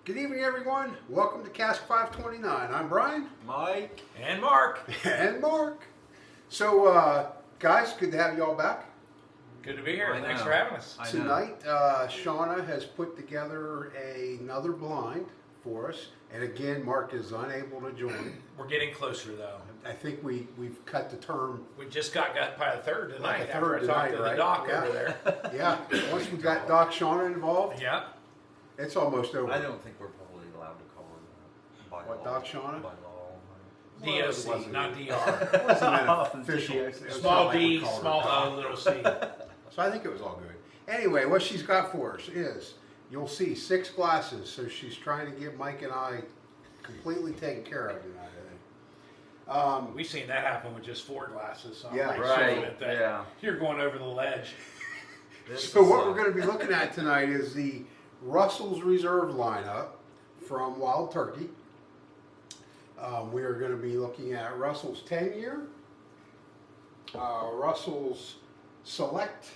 Good evening, everyone. Welcome to Cask 529. I'm Bryan. Mike. And Mark. And Mark. So, guys, good to have you all back. Good to be here. I Thanks know. for having us. I know. Tonight, Shauna has put together another blind for us. And again, Mark is unable to join. We're getting closer, though. I think we've cut the term. We just got by the third tonight Like a after third I talked tonight, to right? the doc Yeah. over there. Yeah, once we got Doc Shauna involved, Yeah. it's almost over. I don't think we're probably allowed to call it by What, law. Doc Shauna? By law. it DOC, wasn't not it. DR. It wasn't an official. it was Small not like we D, called her small Doc. O, little C. So I think it was all good. Anyway, what she's got for us is, you'll see 6 glasses. So she's trying to get Mike and I completely taken care of tonight, I think. We've seen that happen with just 4 glasses. So I'm Yeah, pretty right, confident that yeah. you're going over the ledge. So what we're going to be looking at tonight is the Russell's Reserve lineup from Wild Turkey. We are going to be looking at Russell's 10-year, Russell's Select,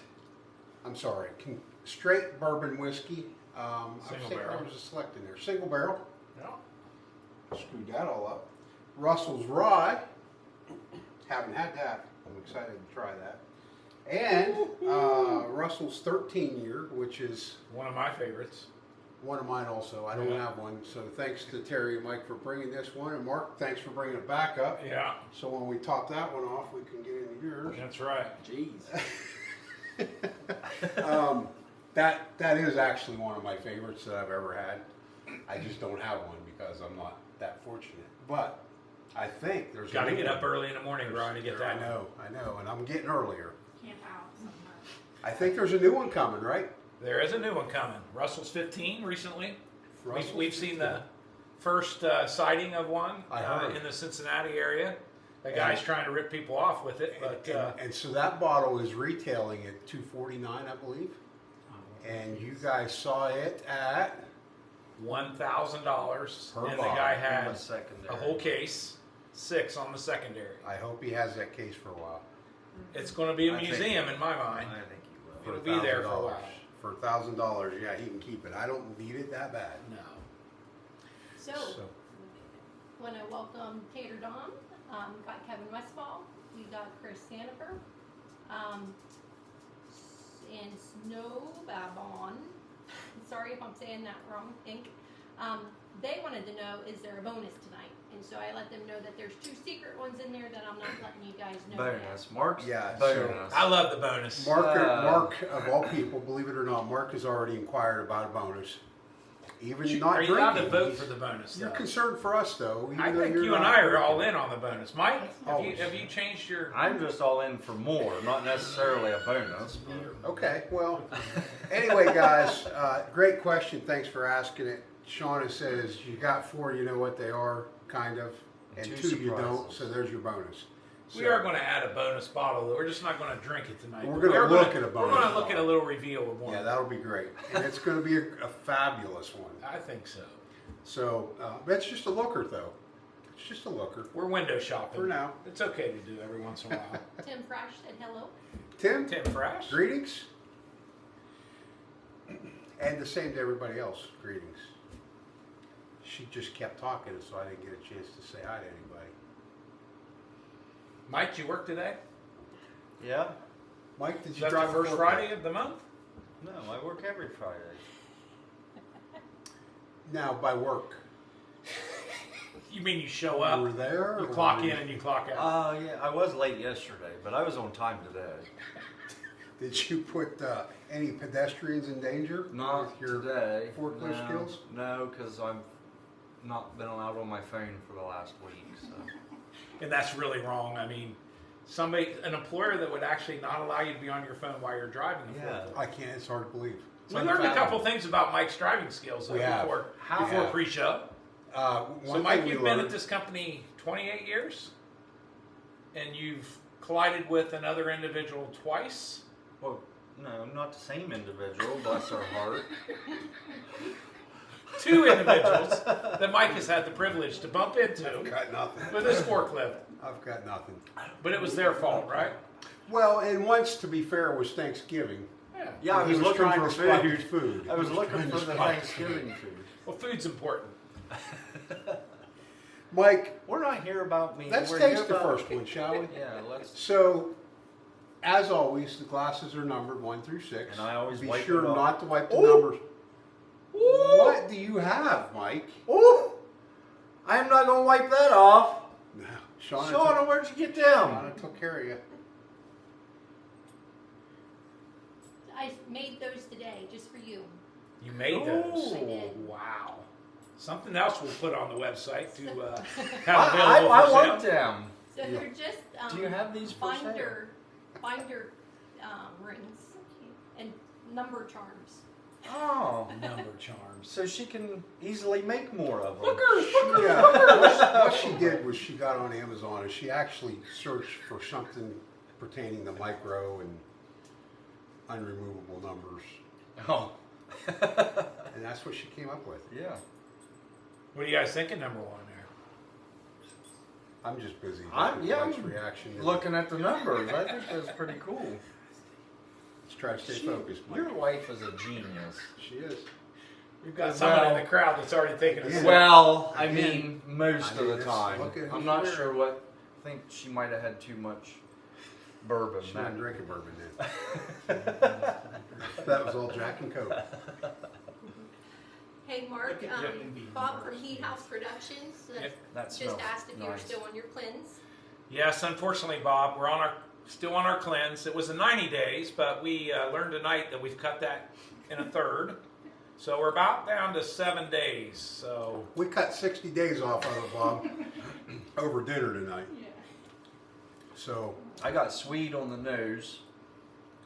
straight bourbon whiskey. I Single think barrel. there was a Select in there. Single barrel. Yeah. Screwed that all up. Russell's Rye. Haven't had that. I'm excited to try that. And Russell's 13-year, which is One of my favorites. one of mine also. I don't Yeah. have one. So thanks to Terry and Mike for bringing this one. And Mark, thanks for bringing it back up. Yeah, So when we top that one off, we can get into yours. that's right. Jeez. That is actually one of my favorites that I've ever had. I just don't have one because I'm not that fortunate. But I think there's Got a to new get one. up early in the morning, Brian, to get that. I know, and I'm getting earlier. Camp out somewhere. I think there's a new one coming, right? There is a new one coming. Russell's 15 recently. Russell's We've seen 15. the first sighting of one I heard. in the Cincinnati area. The guy's trying to rip people off with it, but And so that bottle is retailing at $249, I believe. And you guys saw it at $1,000, Per and the bottle. guy had The secondary. a whole case, 6 on the secondary. I hope he has that case for a while. It's going to be a I think- museum in my mind. I think you will. It'll be there for a while. For $1,000, yeah, he can keep it. I don't need it that bad. No. So, So, want to welcome Tater Dawn. Got Kevin Westfall. We got Chris Sandifer. And Snow Babon. Sorry if I'm saying that wrong, Inc. They wanted to know, is there a bonus tonight? And so I let them know that there's 2 secret ones in there that I'm not letting you guys know Bonus. Mark's Yeah, bonus. I love the bonus. Mark, of all people, believe it or not, Mark has already inquired about a bonus. Even not Are you allowed to drinking. vote for the bonus? You're though? concerned for us, though. even I though think you're you and not I are drinking. all in on the bonus. Mike, Always. have you changed your? I'm just all in for more, not necessarily a bonus. Okay, well, anyway, guys, great question. Thanks for asking it. Shauna says you got 4, you know what they are, kind of, and 2 2 you don't. surprises. So there's your bonus. We So, are going to add a bonus bottle. We're just not going to drink it tonight. We're But gonna we are look at a bonus We're going to look bottle. at a little reveal of one. Yeah, that'll be great, and it's going to be a fabulous one. I think so. So that's just a looker, though. It's just a looker We're window shopping for now. It's okay to do every once in a while. yet. Tim Fresh said hello. Tim, Tim Fresh. greetings, and the same to everybody else. Greetings. She just kept talking, so I didn't get a chance to say hi to anybody. Mike, did you work today? Yeah? Mike, did Is you that drive the first a forklift? Friday of the month? No, I work every Friday. Now, by work, You mean you show you up, were there? you or clock were in you- and you clock out? Yeah, I was late yesterday, but I was on time today. Did you put any pedestrians in danger Not with your today. forklift skills? No, because I've not been allowed on my phone for the last week. So And that's really wrong. I mean, an employer that would actually not allow you to be on your phone while you're driving a Yeah. forklift. I can't. It's hard to believe. It's We learned a couple unfathomable. things about Mike's driving skills though, We have. before have. pre-show. So, One Mike, thing we you've been learned- at this company 28 years, and you've collided with another individual twice. well, no, not the same individual. Bless her heart. 2 individuals that Mike has had the privilege to bump I've into got nothing. with his forklift. I've got nothing. But it was their fault, right? Well, and once, to be fair, was Thanksgiving, Yeah. Yeah, I He was looking trying for to spot food. food. I was He looking trying for to the spot Thanksgiving food. Well, food's important. Mike, We're not here about me. let's We're taste here the about- first one, shall we? Yeah, let's. So, as always, the glasses are numbered 1 through 6. And I always be wipe sure it off. not to wipe the Ooh. numbers. Ooh. What do you have, Mike? Ooh! I'm not gonna wipe that off. No, Shauna, Shauna, where'd you get them? Shauna took care of you. I made those today just for you. You made those. I did. Wow. Something else we'll put on the website to have I available for want sale. them. So Yeah. they're just Do you have these for sale? binder rings and number charms. Oh, Number charms. so she can easily make more of them. Yeah, what she did was she got on Amazon and she actually searched for something pertaining to micro and unremovable numbers, Oh. and that's what she came up with. Yeah. What do you guys think of number 1 there? I'm just busy. I'm Mike's reaction. looking at the numbers. I think that's pretty cool. Let's try to stay focused, Mike. Your wife is a genius. She is. We've got someone Well- in the crowd that's already taken a Yeah. sip. Well, I Again, mean, most I mean, of the let's time. look at I'm who's not there. sure what. I think she might have had too much bourbon. She That- wasn't drinking bourbon then. That was all Jack and Coke. Hey Mark, Yeah. Bob from Heat House Productions Yep. That just smells asked if you were nice. still on your cleanse. Yes, unfortunately, Bob, we're still on our cleanse. It was a 90 days, but we learned tonight that we've cut that in a third. So we're about down to 7 days. So We cut 60 days off of it, Bob, over dinner tonight. Yeah. So I got sweet on the nose,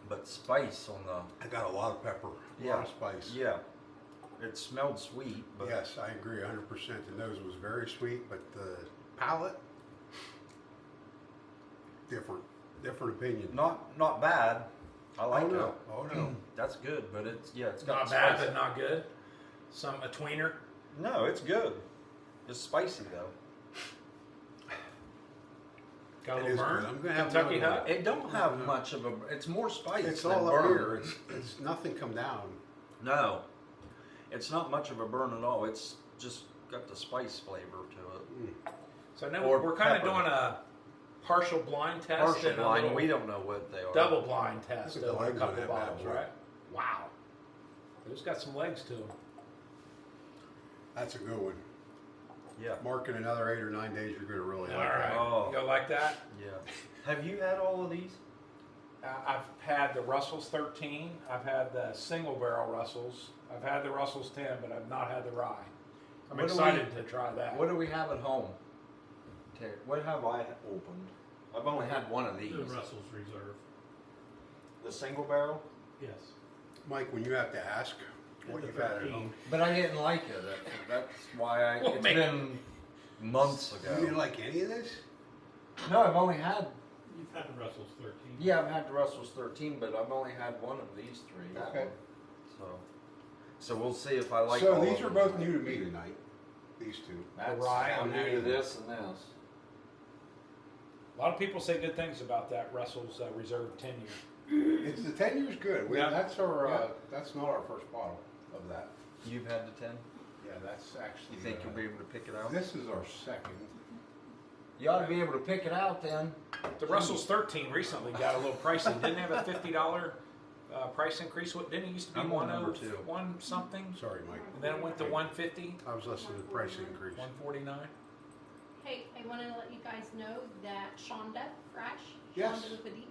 but spice on the. I got a lot of pepper, a Yeah. lot of spice. Yeah. It smelled sweet, but Yes, I agree 100%. The nose was very sweet, but the palate, different opinion. not bad. I like oh, no. it. Oh no. That's good, but it's got not bad, spice. but not good. A tweener. No, it's good. It's spicy though. Got a It little is burn. good. I'm gonna have Kentucky another Hut. It don't have much of a. It's more spice. It's than all up burn. here. It's nothing come down. No, it's not much of a burn at all. It's just got the spice flavor to it. So I know Or we're kind of pepper. doing a partial blind test Partial and a blind. little We don't know what they are. double blind test Look at the over a legs on couple that bad bottles, boy. right? Wow. Those got some legs to them. That's a good one. Yeah. Mark, in another 8 or 9 days, you're gonna really All like right. that. Oh. You go like that? Yeah. Have you had all of these? I've had the Russell's 13. I've had the single barrel Russells. I've had the Russell's 10, but I've not had the rye. I'm What do excited to try that. What do we have at home? Terry, what have I opened? I've only had one of these. The Russell's Reserve. The single barrel? Yes. Mike, when you have to ask what you've had at home, But I didn't like it. That's why Well, it's maybe- been months you didn't ago. like any of this? No, I've only had. You've had the Russell's 13. Yeah, I've had the Russell's 13, but I've only had one of these three. That Okay. one. So we'll see if I like. So all these of are them. both new to me tonight. These two. That's, rye I'm and new to that. this and this. A lot of people say good things about that Russell's Reserve 10 year. It's the 10 years good. Yeah. That's our. Yeah. That's not our first bottle of that. You've had the 10. Yeah, that's actually. You think you'll be able to pick it out? This is our second. You ought to be able to pick it out then. The Russell's 13 recently got a little pricey. Didn't it have a $50 price increase? Didn't it used to be I'm on number 2. 101 something? Sorry, Mike. And then it went to 150, I was listening to the price increase. 149. Hey, I wanted to let you guys know that Shonda Fresh, Yes. Shonda with a D,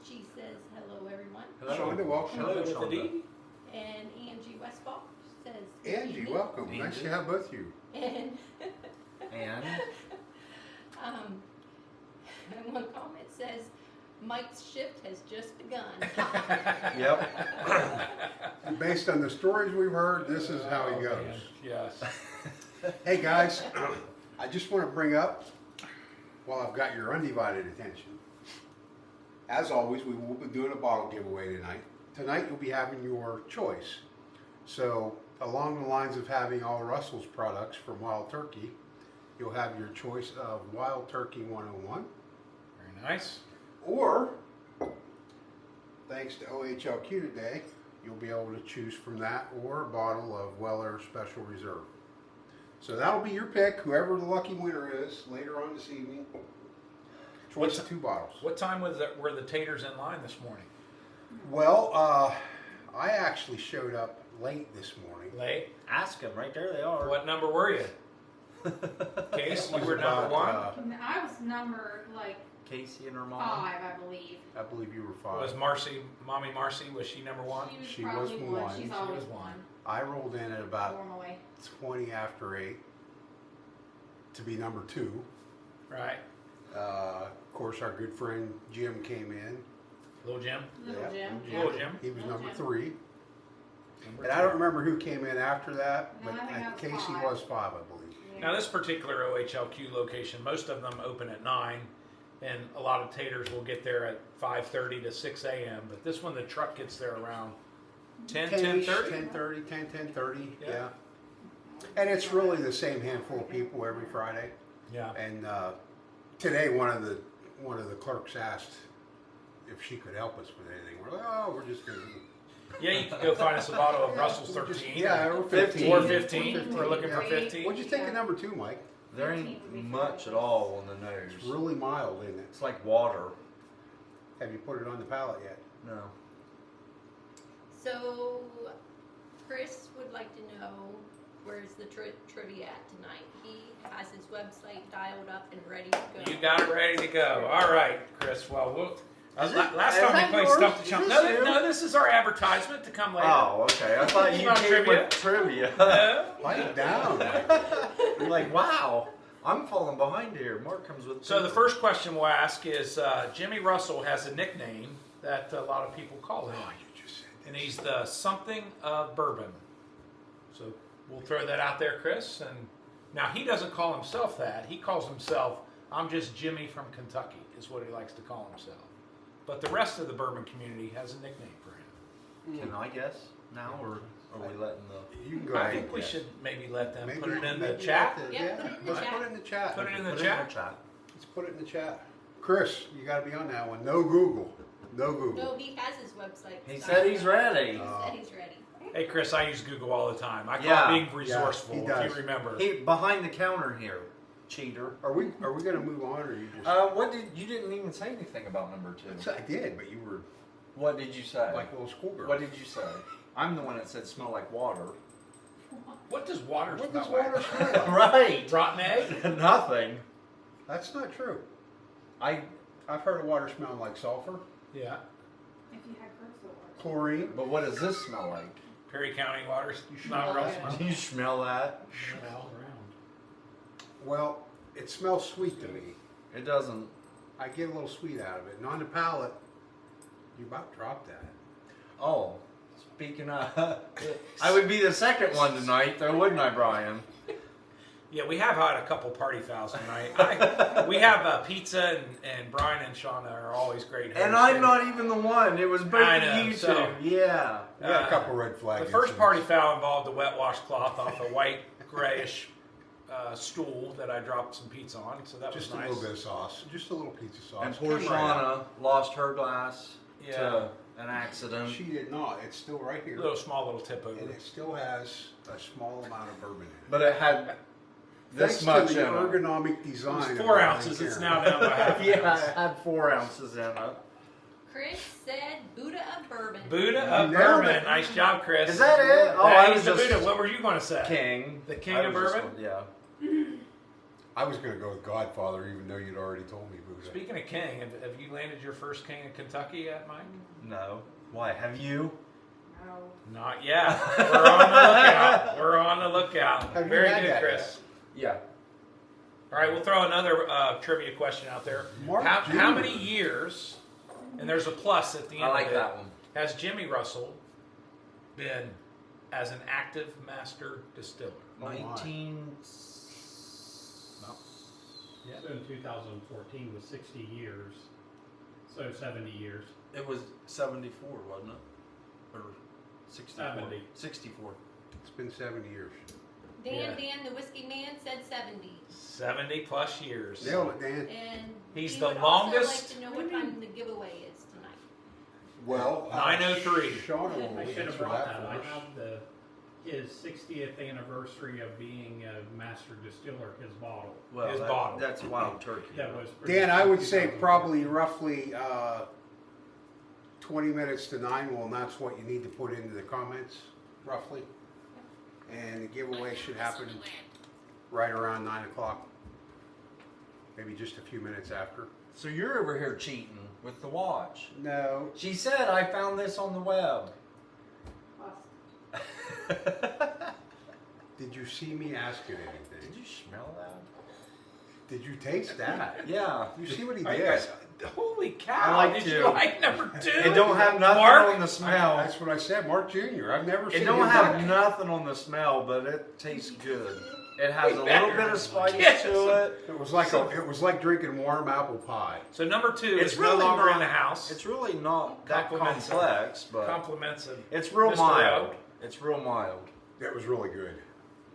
she says hello everyone, Shonda, welcome. Hello, With the Shonda. D. and Angie Westball says good Angie, evening. welcome. Nice to have both you. And And um, and one comment says Mike's shift has just begun. yep. And based on the stories we've heard, this is how he Oh, goes. man. Yes. Hey guys, I just want to bring up, while I've got your undivided attention, as always, we will be doing a bottle giveaway tonight. Tonight you'll be having your choice. So along the lines of having all Russell's products from Wild Turkey, you'll have your choice of Wild Turkey 101, Very nice. or, thanks to OHLQ today, you'll be able to choose from that or a bottle of Weller Special Reserve. So that'll be your pick, whoever the lucky winner is later on this evening. Choice of 2 bottles. What time were the taters in line this morning? Well, I actually showed up late this morning. Late. Ask them, right there they are. What number were you? Case, you were number About, 1. I was number like Casey and her mom. 5, I believe. I believe you were 5. Was Marcy, Mommy Marcy, was she number 1? She was was probably one. She's She always was one. one. I rolled in at about Normally. 20 after 8 to be number 2. Right. Of course, our good friend Jim came in. Little Jim. Little Yeah. Jim. Little Jim. He was Little number Jim. 3. Number And I don't remember who came in after that, No, but I think that was Casey 5. was 5, I believe. Now this particular OHLQ location, most of them open at 9, and a lot of taters will get there at 5:30 to 6 a.m. But this one, the truck gets there around 10, 10:30. 10:30, 10:30, Yeah. yeah. And it's really the same handful of people every Friday. Yeah. And today, one of the clerks asked if she could help us with anything. We're like, oh, we're just gonna. Yeah, you can go find us a bottle of Russell's We're just- 13. Yeah, or 15. Or 15. We're looking for Great. 15. What'd you think of number 2, Mike? There ain't much at all on the nose. It's really mild, isn't it? It's like water. Have you put it on the palate yet? No. So, Chris would like to know where's the trivia at tonight. He has his website dialed up and ready to go. You got it ready to go. All right, Chris. Well, Is it- last is time that we played yours? Stuff to Chump. Is No, this you? no, this is our advertisement to come later. Oh, okay. I thought you Not came trivia. with trivia. No. Pipe down. You're like, wow, I'm falling behind here. Mark comes with. So the first question we'll ask is, Jimmy Russell has a nickname that a lot of people call him, Oh, you just said that. and he's the something of bourbon. So we'll throw that out there, Chris. And now he doesn't call himself that. He calls himself, I'm just Jimmy from Kentucky, is what he likes to call himself. But the rest of the bourbon community has a nickname for him. Can I guess now, or are we letting the? You can go I ahead. think and we guess. should maybe let them Maybe- put it in the maybe chat. let the- Yeah, put it in the let's chat. put it in the chat. Put it in the Put chat. chat. Let's put it in the chat. Chris, you got to be on that one. No Google. No Google. No, he has his website. He dialed said he's up. ready. He said he's ready. Hey, Chris, I use Google all the time. I call Yeah. it being resourceful, he if does. you remember. He behind the counter here, cheater. Are we going to move on, or you just? What did you didn't even say anything about number 2? I did, but you were What did you say? like a little schoolgirl. What did you say? I'm the one that said smell like water. What does water What smell does water like? smell like? Right. Rotten egg? Nothing. That's not true. I. I've heard of water smelling like sulfur, Yeah. If you had crystal water. chlorine. But what does this smell like? Perry County waters. smell Not real it. smell. Do you smell that? All around. Well, it smells sweet to me. It doesn't. I get a little sweet out of it. And on the palate, you about dropped that. Oh, speaking of, I would be the second one tonight, though, wouldn't I, Brian? Yeah, we have had a couple party fouls tonight. We have pizza, and Bryan and Shauna are always great hosts. And I'm not even the one. It was both I of know, you two. so- Yeah. We got a couple red flags. The first party foul involved a wet washcloth off a white grayish stool that I dropped some pizza on, so that Just was a nice. little bit of sauce. Just a little pizza sauce. And poor Came right out. Shauna lost her glass Yeah. to an accident. She did not. It's still right here. Small little tip over. And it still has a small amount of bourbon in it. But it had this Thanks much to the in it. ergonomic It design. was of 4 the ounces. It's Karen. now down to half. an Yeah, ounce. it had 4 ounces in it. Chris said Buddha of bourbon. Buddha of You nailed bourbon. it. Nice job, Chris. Is that it? Oh, That I is was the just Buddha. What were you going to say? king. The king I of was just bourbon? Yeah. I was going to go with Godfather, even though you'd already told me Buddha. Speaking of king, have you landed your first king of Kentucky yet, Mike? No. Why? Have you? No. Not yet. We're on the lookout. We're on the lookout. Have you Very had good, that Chris. Yeah. All right, we'll throw another trivia question out there. Mark How Jr. many years, and there's a plus at the end I like of it, that one. has Jimmy Russell been as an active master distiller? Oh, my. 19. Yeah. So in 2014 was 60 years, so 70 years. It was 74, wasn't it? Or 64? 70. 64. It's been 7 years. Dan, the whiskey man, said 70. 70 plus years. Nailed it, Dan. And He's he the would longest- also like to know what time the giveaway is tonight. Well, 903. Sean will I should have answer brought that that. I for us. have his 60th anniversary of being a master distiller, his bottle. Well, His bottle. that's wild turkey. That was Dan, I would say 2000. probably roughly 20 minutes to 9 will announce what you need to put into the comments, roughly. And the giveaway should happen right around 9 o'clock. Maybe just a few minutes after. So you're over here cheating with the watch. No. She said, I found this on the web. Did you see me ask it anything? Did you smell that? Did you taste that? Yeah. You see what he Are you did? guys- holy cow! I like Did to. you like number 2? It don't have nothing Mark? on the smell. That's what I said, Mark Jr. I've never seen It don't him have do- nothing on the smell, but it tastes good. It has a We little better bit of spice get to some- it. It was like drinking warm apple pie. So number 2 It's is really no longer not- in the house. It's really not that Compliments him. complex, but Compliments of it's real Mr. mild. Oak. It's real mild. That was really good.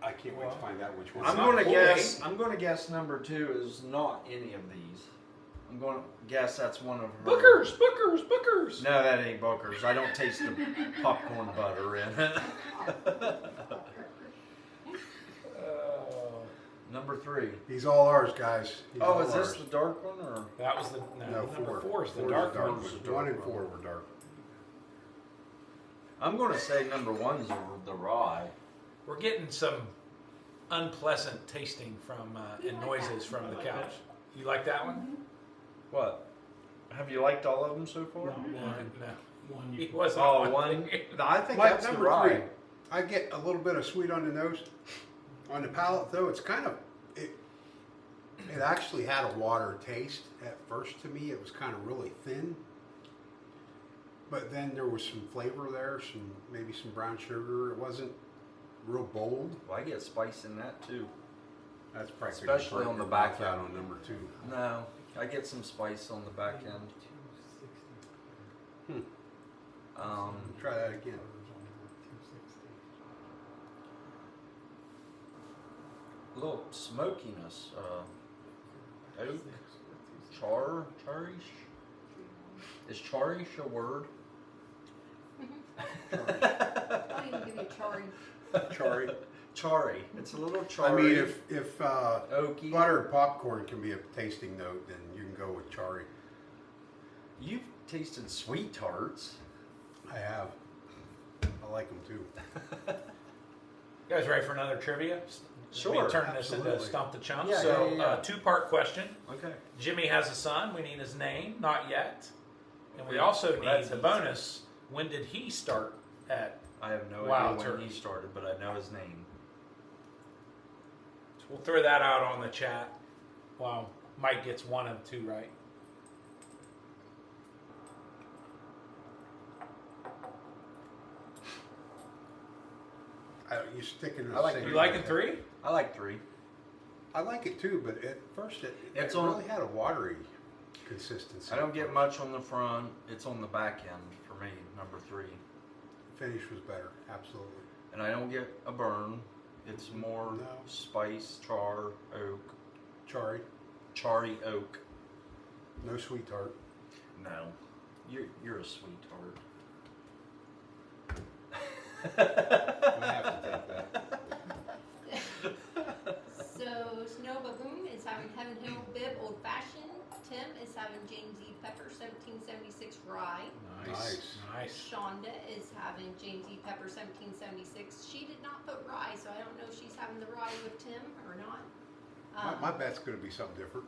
I can't wait to find out which one. I'm not going to cool, guess. I'm going to guess number 2 is not any of these. I'm going to guess that's one of her. Bookers, Bookers, Bookers. No, that ain't Booker's. I don't taste the popcorn butter in it. Number 3. He's all ours, guys. He's Oh, all is this ours. the dark one or? That was the No, number 4 is the Four dark dark one. ones. 1 and 4 were dark. I'm going to say number 1's the rye. We're getting some unpleasant tasting from and noises from the couch. You like that one? What? Have you liked all of them so far? No, No, one. no. One He you wasn't Oh, on one. there. I think Mike, that's the number rye. 3. I get a little bit of sweet on the nose. On the palate, though, it's kind of it actually had a water taste at first to me. It was kind of really thin, but then there was some flavor there, maybe some brown sugar. It wasn't real bold. Well, I get spice in that too. That's probably Especially on the back out end. on number 2. No, I get some spice on the back end. Try that again. A little smokiness. Oak, charish. Is charish a word? I'll even give you Chari. Chari. Chari. It's a little I chari. mean, if oaky. buttered popcorn can be a tasting note, then you can go with chari. You've tasted sweet tarts. I have. I like them too. You guys ready for another trivia? Sure, We turn this into absolutely. Stump the Chump. Yeah, so, yeah, yeah. 2-part question. Okay. Jimmy has a son. We need his name. Not yet. And we also need That's the easy. bonus. When did he start at? I have no Wild idea when turkey. he started, but I know his name. So we'll throw that out on the chat. Wow. Mike gets 1 of 2 right. You stick it in I the like same. You liking 3? I like 3. I like it too, but at first it It's really had a watery consistency. I don't get much on the front. It's on the back end for me, number 3. Finish was better, absolutely. And I don't get a burn. It's more No. spice, char, oak, Chari, charry oak. no sweet tart. No, you're a sweetheart. I have to take that. So Snow Baboon is having Heaven Hill Bib Old Fashioned. Tim is having James E. Pepper 1776 Rye. Nice. Nice. Shonda is having James E. Pepper 1776. She did not put rye, so I don't know if she's having the rye with Tim or not. My bet's going to be something different.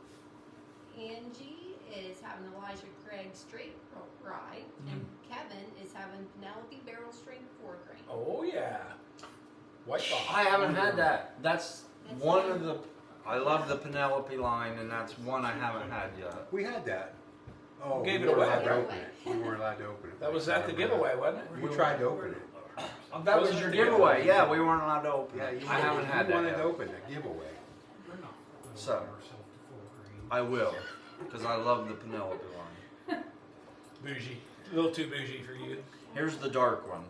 Angie is having Elijah Craig Straight Rye, and Kevin is having Penelope Barrel Strength 4 grain. Oh, yeah. White Box. I haven't had that. That's That's one good. of the. I love the Penelope line, and that's one I haven't had yet. We had that. Oh, Gave we it weren't away. allowed to open it. We weren't allowed to open it. That was at the giveaway, wasn't it? We tried to open it. That was Wasn't your it the giveaway. giveaway? Yeah, we weren't allowed to open Yeah, it. you I haven't had you that wanted yet. to open the giveaway. So, I will, because I love the Penelope line. Bougie. A little too bougie for you. Here's the dark one.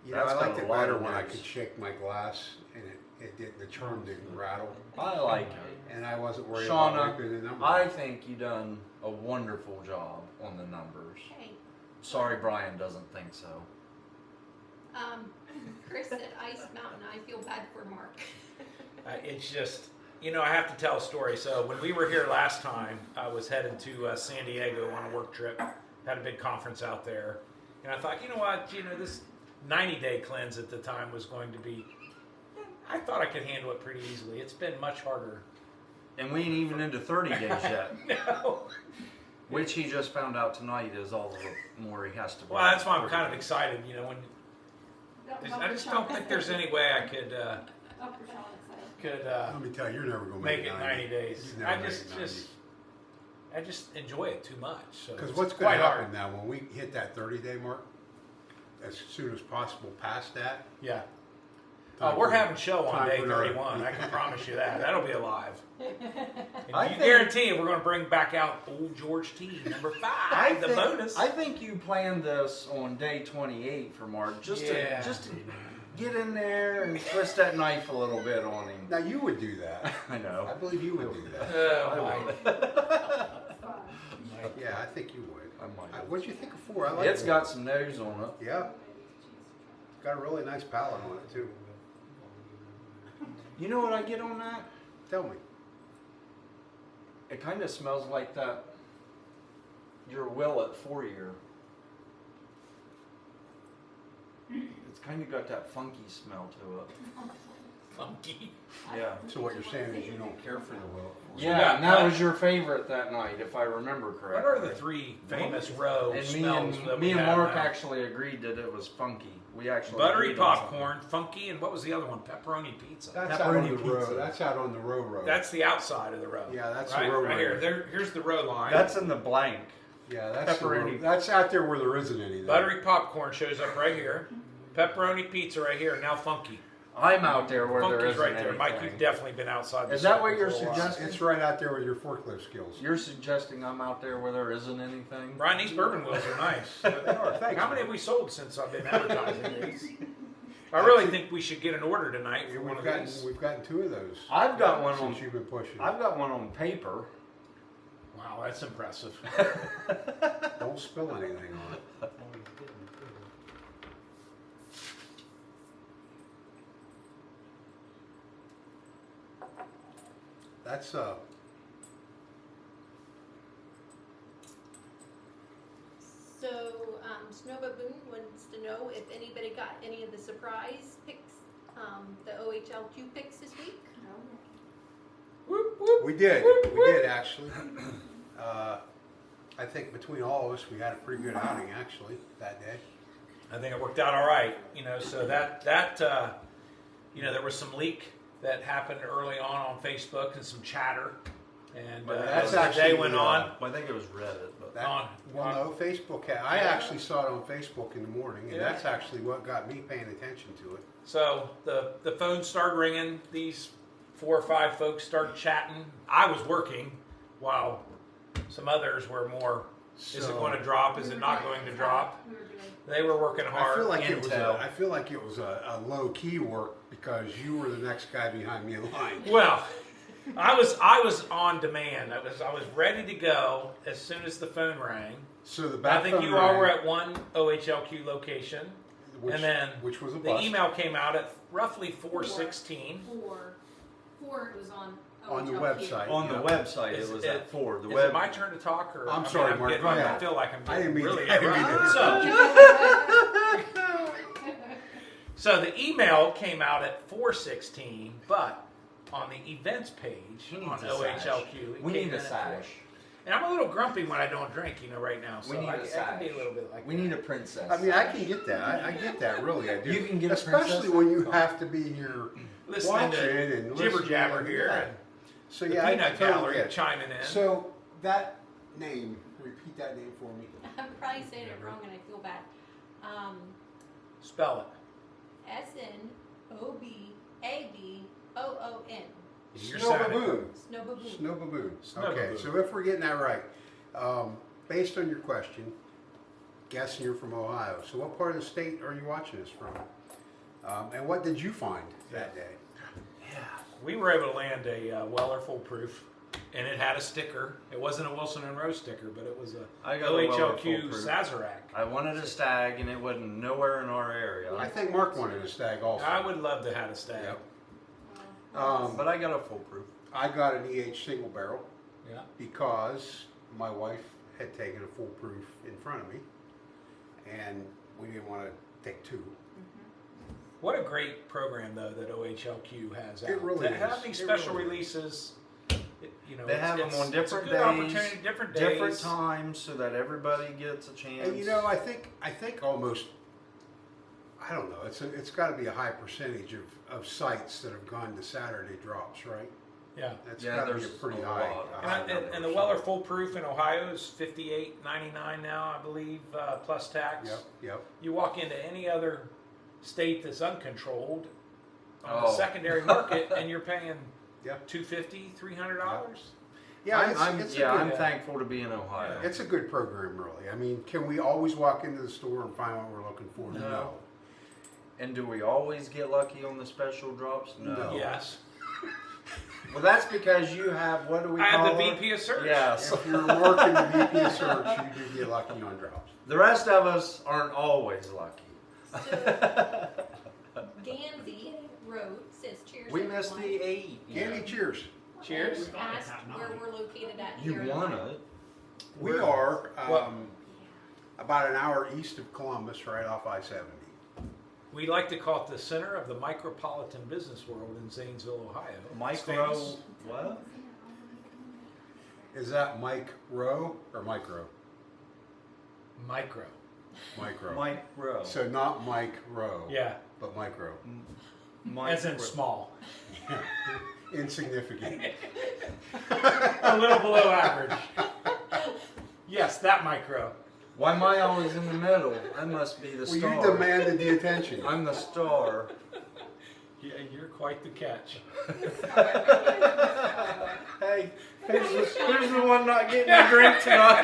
You know, That's I got liked a it lot better of when I notes. could shake my glass and it didn't, the churn didn't rattle, I like it. and I wasn't worried about Shauna, wiping the number. I think you done a wonderful job on the numbers. Okay. Sorry, Bryan doesn't think so. Chris said Ice Mountain. I feel bad for Mark. It's just, I have to tell a story. So when we were here last time, I was headed to San Diego on a work trip. Had a big conference out there. And I thought, you know what, this 90-day cleanse at the time was going to be, I thought I could handle it pretty easily. It's been much harder. And we ain't even into 30 days yet. No. Which he just found out tonight is all the more he has to Well, that's why I'm kind of excited, when I just don't think there's any way I could Let me tell you, you're never going to make it 90 days. You'd I never just make it 90. I just enjoy it too much. So Because it's what's going quite to happen hard. now when we hit that 30-day mark, as soon as possible past that, Yeah. time We're for- having show on time day for another- 31. I can promise you that. That'll be alive. I And you think- guarantee it, we're going to bring back out old George T, number 5, the bonus. I think you planned this on day 28 for Mark, just Yeah. to get in there and twist that knife a little bit on him. now you would do that. I know. I believe you would do that. Oh, my. Yeah, I think you would. I might. What'd you think of 4? I like It's it. got some nose on it. Yeah. It's got a really nice palate on it too. You know what I get on that? Tell me. It kind of smells like that. Your Willet 4-year. It's kind of got that funky smell to it. Funky. Yeah. So what you're saying is you don't care for the Willet? Yeah, and that was your favorite that night, if I remember correctly. What are the 3 famous row And smells that we me and have Mark now? actually agreed that it was funky. We actually Buttery agreed on popcorn, funky, and what was the other one? Pepperoni pizza. That's out on the Pepperoni road. pizza. That's out on the road. That's the outside of the row. Yeah, that's right, the row right here. road. Here's the row line. That's in the blank. Yeah, that's the Pepperoni. road. That's out there where there isn't anything. Buttery popcorn shows up right here. Pepperoni pizza right here. Now funky. I'm out there where there Funky's isn't right there. anything. Mike, you've definitely been outside the Is that circle what you're for a while. suggesting? It's right out there with your forklift skills. You're suggesting I'm out there where there isn't anything? Brian, these bourbon wheels are nice. They are. Thanks. How many have we sold since I've been advertising these? I really think we should get an order tonight for one of these. We've gotten 2 of those. I've got one on. Since you've been pushing. I've got one on paper. Wow, that's impressive. Don't spill anything on it. That's So, Snow Baboon wants to know if anybody got any of the surprise picks, the OHLQ picks this week. Whoop, whoop. we did. Whoop, We whoop. did actually. I think between all of us, we had a pretty good outing actually that day. I think it worked out all right. So that there was some leak that happened early on Facebook and some chatter, and That's as the day actually, went on. Well, I think it was Reddit, but That, well, no, Facebook. I actually saw it on Facebook in the morning, and Yeah. that's actually what got me paying attention to it. So the phone started ringing. These 4 or 5 folks started chatting. I was working while some others were more. Is it So- going to drop? Is it not going to drop? We were good. They were working hard. I feel like Intel. it was a low key work because you were the next guy behind me in line. Well, I was on demand. I was ready to go as soon as the phone rang. So the I back think phone you all rang, were at one OHLQ location, which, and then which was a the bust. email came out at roughly 4:16. 4 it was on On the OHLQ. website. on the Yeah. website Is it was it- at 4. The Is web. it my turn to talk, or I'm sorry, Mark, go I ahead. feel like I'm I didn't getting mean really I didn't mean to So the email came out at 4:16, but on the events page He on needs a OHLQ, it We came need in a at sash. 4. And I'm a little grumpy when I don't drink, right now. So We need I a can sash. be a little bit like We that. need a princess. I mean, I can get that. I get that, really. I do. You can get a especially princess when you on. have to be here listening watching to and jibber listening jabber and- here. yeah. And So the yeah, I peanut totally gallery get it. chiming in. So that name, repeat that name for me. I'm probably saying it wrong and I feel bad. Spell it. SNOBABOON. You're Snow sounding- Baboon. Snow Baboon. Snow Baboon. Snow Okay, Baboon. so if we're getting that right, based on your question, guessing you're from Ohio. So what part of the state are you watching us from? And what did you find that day? We were able to land a Weller foolproof And it had a sticker. It wasn't a Wilson and Rose sticker, but it was a I got a Weller OHLQ foolproof. Sazerac. I wanted a stag, and it wasn't nowhere in our area. I think Mark wanted a stag also. I would love to have a stag. Yep. But I got a foolproof. I got an EH single barrel Yeah. because my wife had taken a foolproof in front of me, and we didn't want to take two. What a great program though that OHLQ has out. It really to have is. these It special really is. releases. You know, They have them on different it's a good days, opportunity, different days. different times, so that everybody gets a chance. And you know, I think almost, I don't know, it's got to be a high percentage of sites that have gone to Saturday drops, right? Yeah. That's Yeah, got to be a there's pretty a high. lot. a high number And the of Weller sites. Foolproof in Ohio is $58.99 now, I believe, plus tax. Yep. You walk into any other state that's uncontrolled on Oh. the secondary market, and you're paying Yeah. $250, $300. Yeah, I'm it's a good, thankful to be in Ohio. it's a good program, really. I mean, can we always walk into the store and find what we're looking for? No. And do we always get lucky on the special drops? No. Yes. Well, that's because you have, what do we I call have the it? VP of search. Yes. If you're working the VP of search, you do get lucky on drops. The rest of us aren't always lucky. So, Gansey wrote, says cheers. We missed everyone. the 8. Andy, cheers. Cheers. And asked where we're located at You here. in won Ohio. it. We are Well- about an hour east of Columbus, right off I-70. We like to call it the center of the micropolitan business world in Zanesville, Ohio. It's Micro, famous. what? Is that Mike Rowe or Micro? Micro. Micro. Micro. So not Mike Rowe, Yeah. but Micro. As in small. Insignificant. A little below average. Yes, that micro. Why am I always in the middle? I must be the Well, star. you demanded the attention. I'm the star. Yeah, you're quite the catch. Hey, here's the one not getting a drink tonight.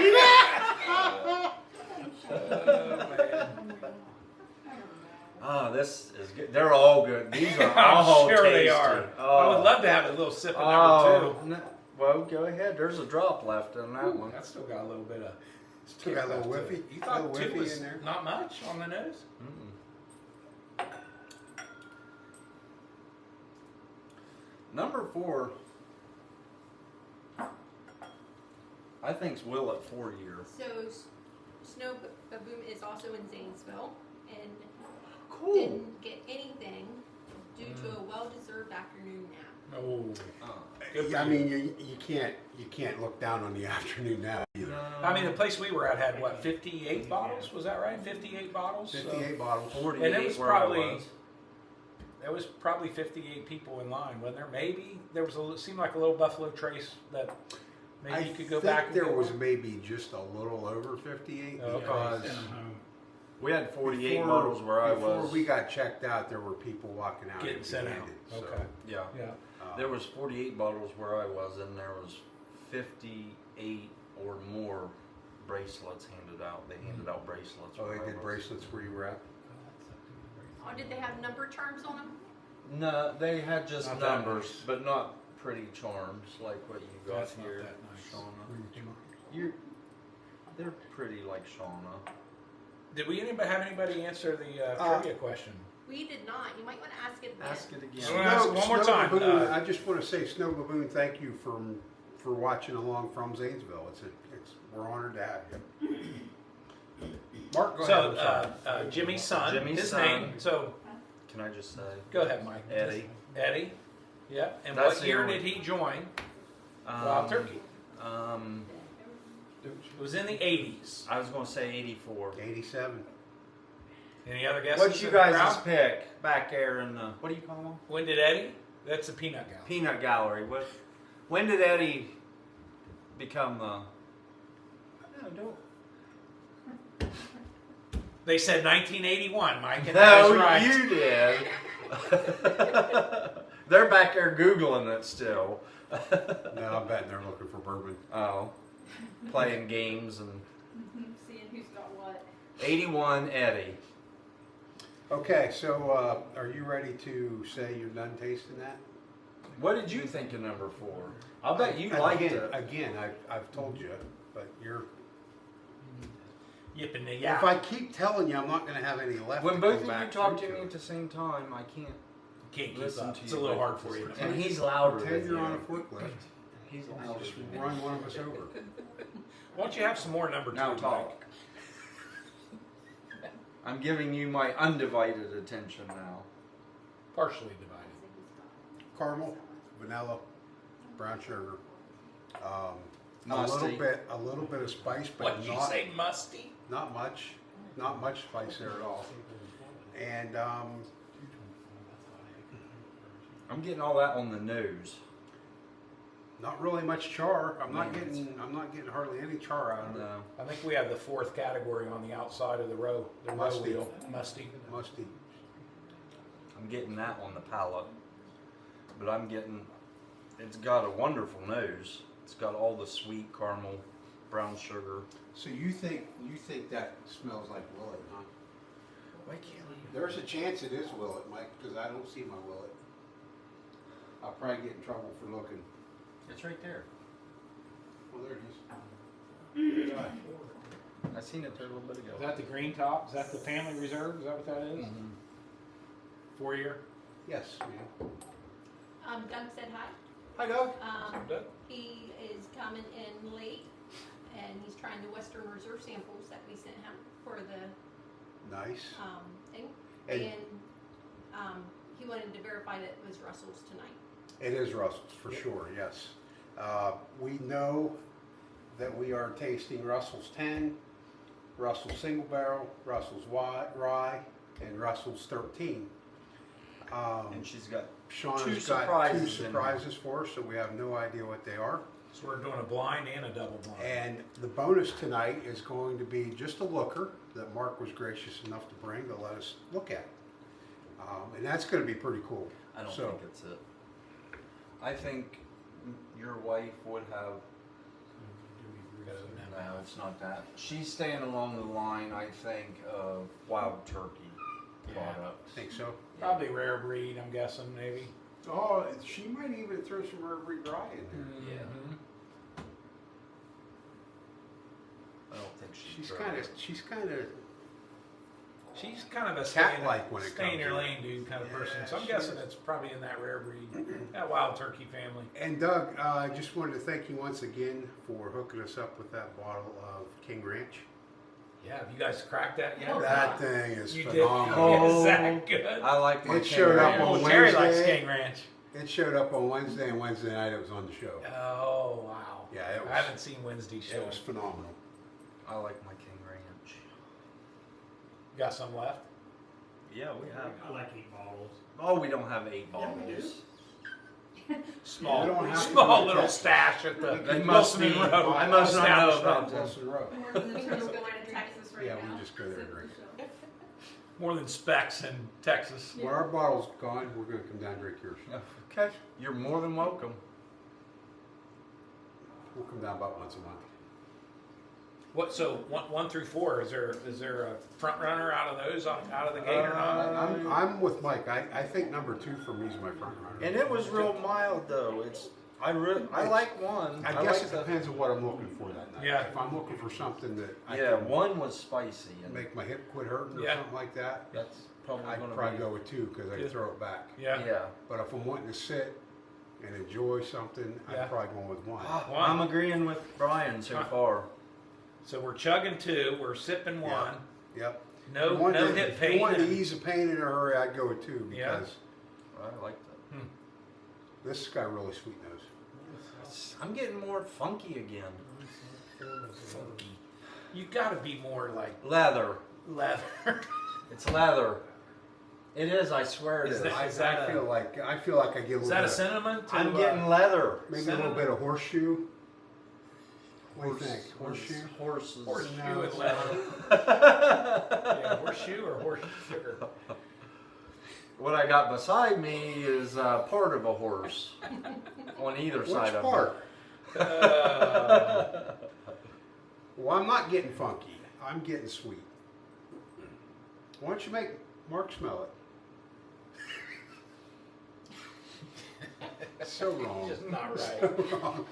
Oh, this is good. They're all good. These are all I'm sure they tasty. are. Oh. I would love to have a little sip of number two. no. Well, go ahead. There's a drop left on that one. That's still got a little bit of. Still got a little left to whiffy. it. You thought Little two whiffy was in there. not much on the nose? Mm-mm. Number 4, I think's Will at 4 year. So, Snow Baboon is also in Zanesville and Cool. didn't get anything due to a well-deserved afternoon nap. Oh. Good for I you. mean, you can't look down on the afternoon now either. I mean, the place we were at had what, 58 bottles? Was that right? 58 bottles? 58 bottles. 48 And it was where I probably was. there was probably 58 people in line, wasn't there? Maybe there was seemed like a little Buffalo Trace that maybe you could go back and there get was one. maybe just a little over 58 Okay. because Send 'em home. We had 48 before- bottles where I before was. we got checked out, there were people walking out Getting sent out. empty-handed, so, Okay. Yeah. Yeah. There was 48 bottles where I was, and there was 58 or more bracelets handed out. They handed out bracelets. Oh, where they I did was. bracelets where you were at? Oh, did they have number charms on them? No, they had just Not that numbers, nice. but not pretty charms like what you got That's not here, that nice. Shauna. You're, they're pretty like Shauna. Did we have anybody answer the trivia question? We did not. You might want to ask it again. Ask it again. I'm gonna ask it one more time. Baboon, I just want to say, Snow Baboon, thank you for watching along from Zanesville. We're honored to have you. Mark, go ahead. I'm So, sorry. Jimmy's son, Jimmy's his son. name. So, Can I just say? go ahead, Mike. Eddie. Eddie. Yep. And That's what the year only- did he join Wild Turkey? It was in the 80s. I was going to say 84. 87. Any other guesses? What's you in the guys' crowd? pick back there in the, what do you call them? When did Eddie? That's the peanut gallery. Peanut gallery. When did Eddie become the? No, don't. They said 1981, Mike, and that No, was right. you did. They're back there Googling it still. No, I'm betting they're looking for bourbon. Oh, playing games and Seeing who's got what. 81 Eddie. Okay, so are you ready to say you're done tasting that? What did you think of number 4? I'll bet you liked it. Again, I've told you, but you're. Yipping the If yap. I keep telling you, I'm not going to have any left. When to both come of back you talk through to me at the same time, I can't. Can't keep Listen up. to It's you a little both hard at for the you. same time. And he's louder Pretend than you're you. on a forklift. He's louder Just than you. run one of us over. Why don't you have some more number 2? Now Mike? talk. I'm giving you my undivided attention now. Partially divided. Caramel, vanilla, brown sugar. A Musty. little bit of spice, but What did you not say, musty? not much spice there at all. And I'm getting all that on the nose. not really much char. I'm not getting hardly any char out of it. No. I think we have the 4th category on the outside of the row Musty. wheel. Musty. Musty. I'm getting that on the palate. But it's got a wonderful nose. It's got all the sweet caramel, brown sugar. So you think that smells like Willet, huh? Why can't There's a chance it is Willet, Mike, because I don't see my Willet. I'll probably get in trouble for looking. It's right there. Well, there it is. I seen it there a little bit ago. Is that the green top? Is that the family reserve? Is that what that is? Mhm. 4-year? Yes, ma'am. Doug said hi. Hi, Doug. Doug? He is coming in late, and he's trying the Western Reserve samples that we sent him for the Nice. thing. And- And he wanted to verify that it was Russell's tonight. It is Russell's for sure, yes. We know that we are tasting Russell's 10, Russell's Single Barrel, Russell's Rye, and Russell's 13. And she's got Shauna's two got surprises two in surprises for us, so we have no idea what they are. So we're doing a blind and a double blind. And the bonus tonight is going to be just a looker that Mark was gracious enough to bring to let us look at. And that's going to be pretty cool. I don't So- think it's it. I think your wife would have. No, it's not that. She's staying along the line, I think, of wild turkey products. Think so? Probably rare breed, I'm guessing, maybe. Oh, she might even throw some Rare Dry in there. Yeah. Mhm. I don't think she's. She's kind of She's kind of a Cat-like when it stay in comes your to it. lane dude kind of person. Yeah, So I'm she guessing is. it's probably in that rare breed, that wild turkey family. And Doug, I just wanted to thank you once again for hooking us up with that bottle of King Ranch. Yeah, have you guys cracked that yet? or That not? thing is You did. phenomenal. Is that good? I like my It showed up King on Ranch. Oh, Terry likes Wednesday. King Ranch. It showed up on Wednesday, and Wednesday night it was on the show. Oh wow. Yeah, it was. I haven't seen Wednesday's show. It was phenomenal. I like my King Ranch. Got some left? Yeah, we have. I like 8 bottles. Oh, we don't have 8 bottles. Small, You don't have to small go to little Texas. stash at the They must Wilson be- and Road. I must not know establishment. about them. Wilson Road. More than the turtle going to Texas right Yeah, now. we just go there and drink. More than specs in Texas. When our bottle's gone, we're going to come down and drink yours. Okay, you're more than welcome. We'll come down about once a month. What? So 1 through 4. Is there a front runner out of those out of the gate or not? I'm with Mike. I think number 2 for me is my front runner. And it was real mild though. I like one. I guess it depends on what I'm looking for that night. Yeah. If I'm looking for something that I Yeah, can one was spicy and make my hip quit hurting or Yeah. something like that, that's probably I'd gonna probably be. go with 2 because I Yeah. can throw it back. Yeah. Yeah. But if I'm wanting to sit and enjoy something, Yeah. I'd probably go with 1. I'm agreeing with Bryan so far. So we're chugging 2. We're sipping 1. Yeah. Yep. No, If you wanted no to- hip If you pain. wanted to and- ease the pain in a hurry, I'd go with 2 Yeah. because I like that. this has got a really sweet nose. I'm getting more funky again. Funky. You got to be more like Leather. leather. It's leather. It is. I swear it Is is. that- I feel like I get a Is little that a bit, cinnamon? To, I'm getting leather. maybe a little cinnamon? bit of horseshoe. What do you think? Horses. Horseshoe? Horses. Horseshoe No, and it's leather. Yeah, horseshoe or horse sugar. What I got beside me is part of a horse on either Which side of part? Uh, Well, I'm not getting funky. I'm getting sweet. Why don't you make Mark smell it? So wrong. Just not So right. wrong.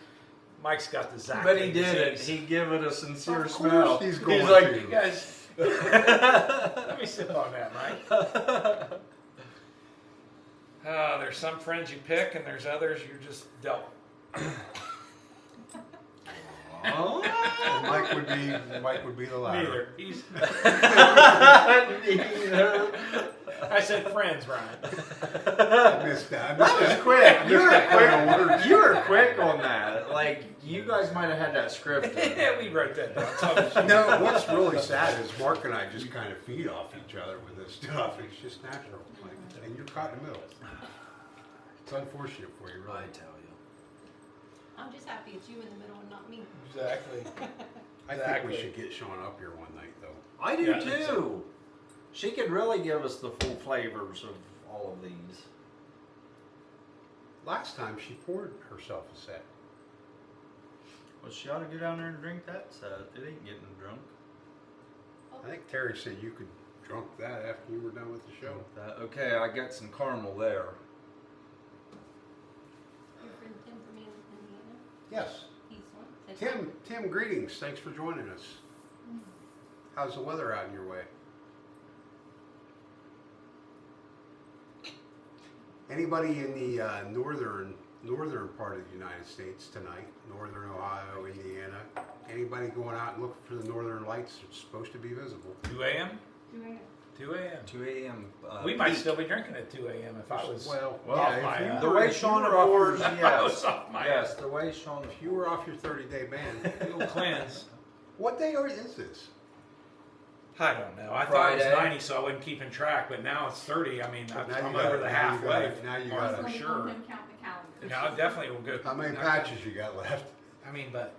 Mike's got the Zach. But he disease. did it. He gave it a sincere Of smell. course he's going like, to. You guys, let me sip on that, Mike. There's some friends you pick, and there's others you're just dealt. Oh. Mike would be the latter. Neither. He's. Neither. I said friends, Brian. I missed that. That was quick. You were that final quick. word. You were quick on that. Like you guys might have had that scripted. Yeah, we wrote that down. No, what's really sad is Mark and I just kind of feed off each other with this stuff. It's just natural. Like, and you're caught in the middle. It's unfortunate for you, really. I tell you. I'm just happy it's you in the middle and not me. Exactly. I think Exactly. we should get Sean up here one night, though. I do Yeah, I too. think so. She could really give us the full flavors of all of these. Last time she poured herself a set. Well, she ought to go down there and drink that set. It ain't getting drunk. I think Terry said you could drunk that after you were done with the show. Okay, I got some caramel there. Your friend Tim from Indiana. Yes. He's one. Said Tim, greetings. Thanks for joining us. How's the weather out in your way? Anybody in the northern part of the United States tonight? Northern Ohio, Indiana. Anybody going out and looking for the northern lights? It's supposed to be visible. 2 a.m. 2 a.m. 2 a.m. 2 a.m. We might still be drinking at 2 a.m. if I was. Well, off yeah, my, if you The were- way if you Shauna were off your- pours, I was yes. off my Yes, the way Shauna If you were off your 30-day ban, You'll cleanse. what day is this? I don't know. I thought it was Friday. 90, so I wasn't keeping track. But now it's 30. I mean, But now I'm you over gotta- the now you halfway. gotta- now you mark gotta- for So sure. him count the calendar. Now I definitely will go. How many now- patches you got left? I mean, but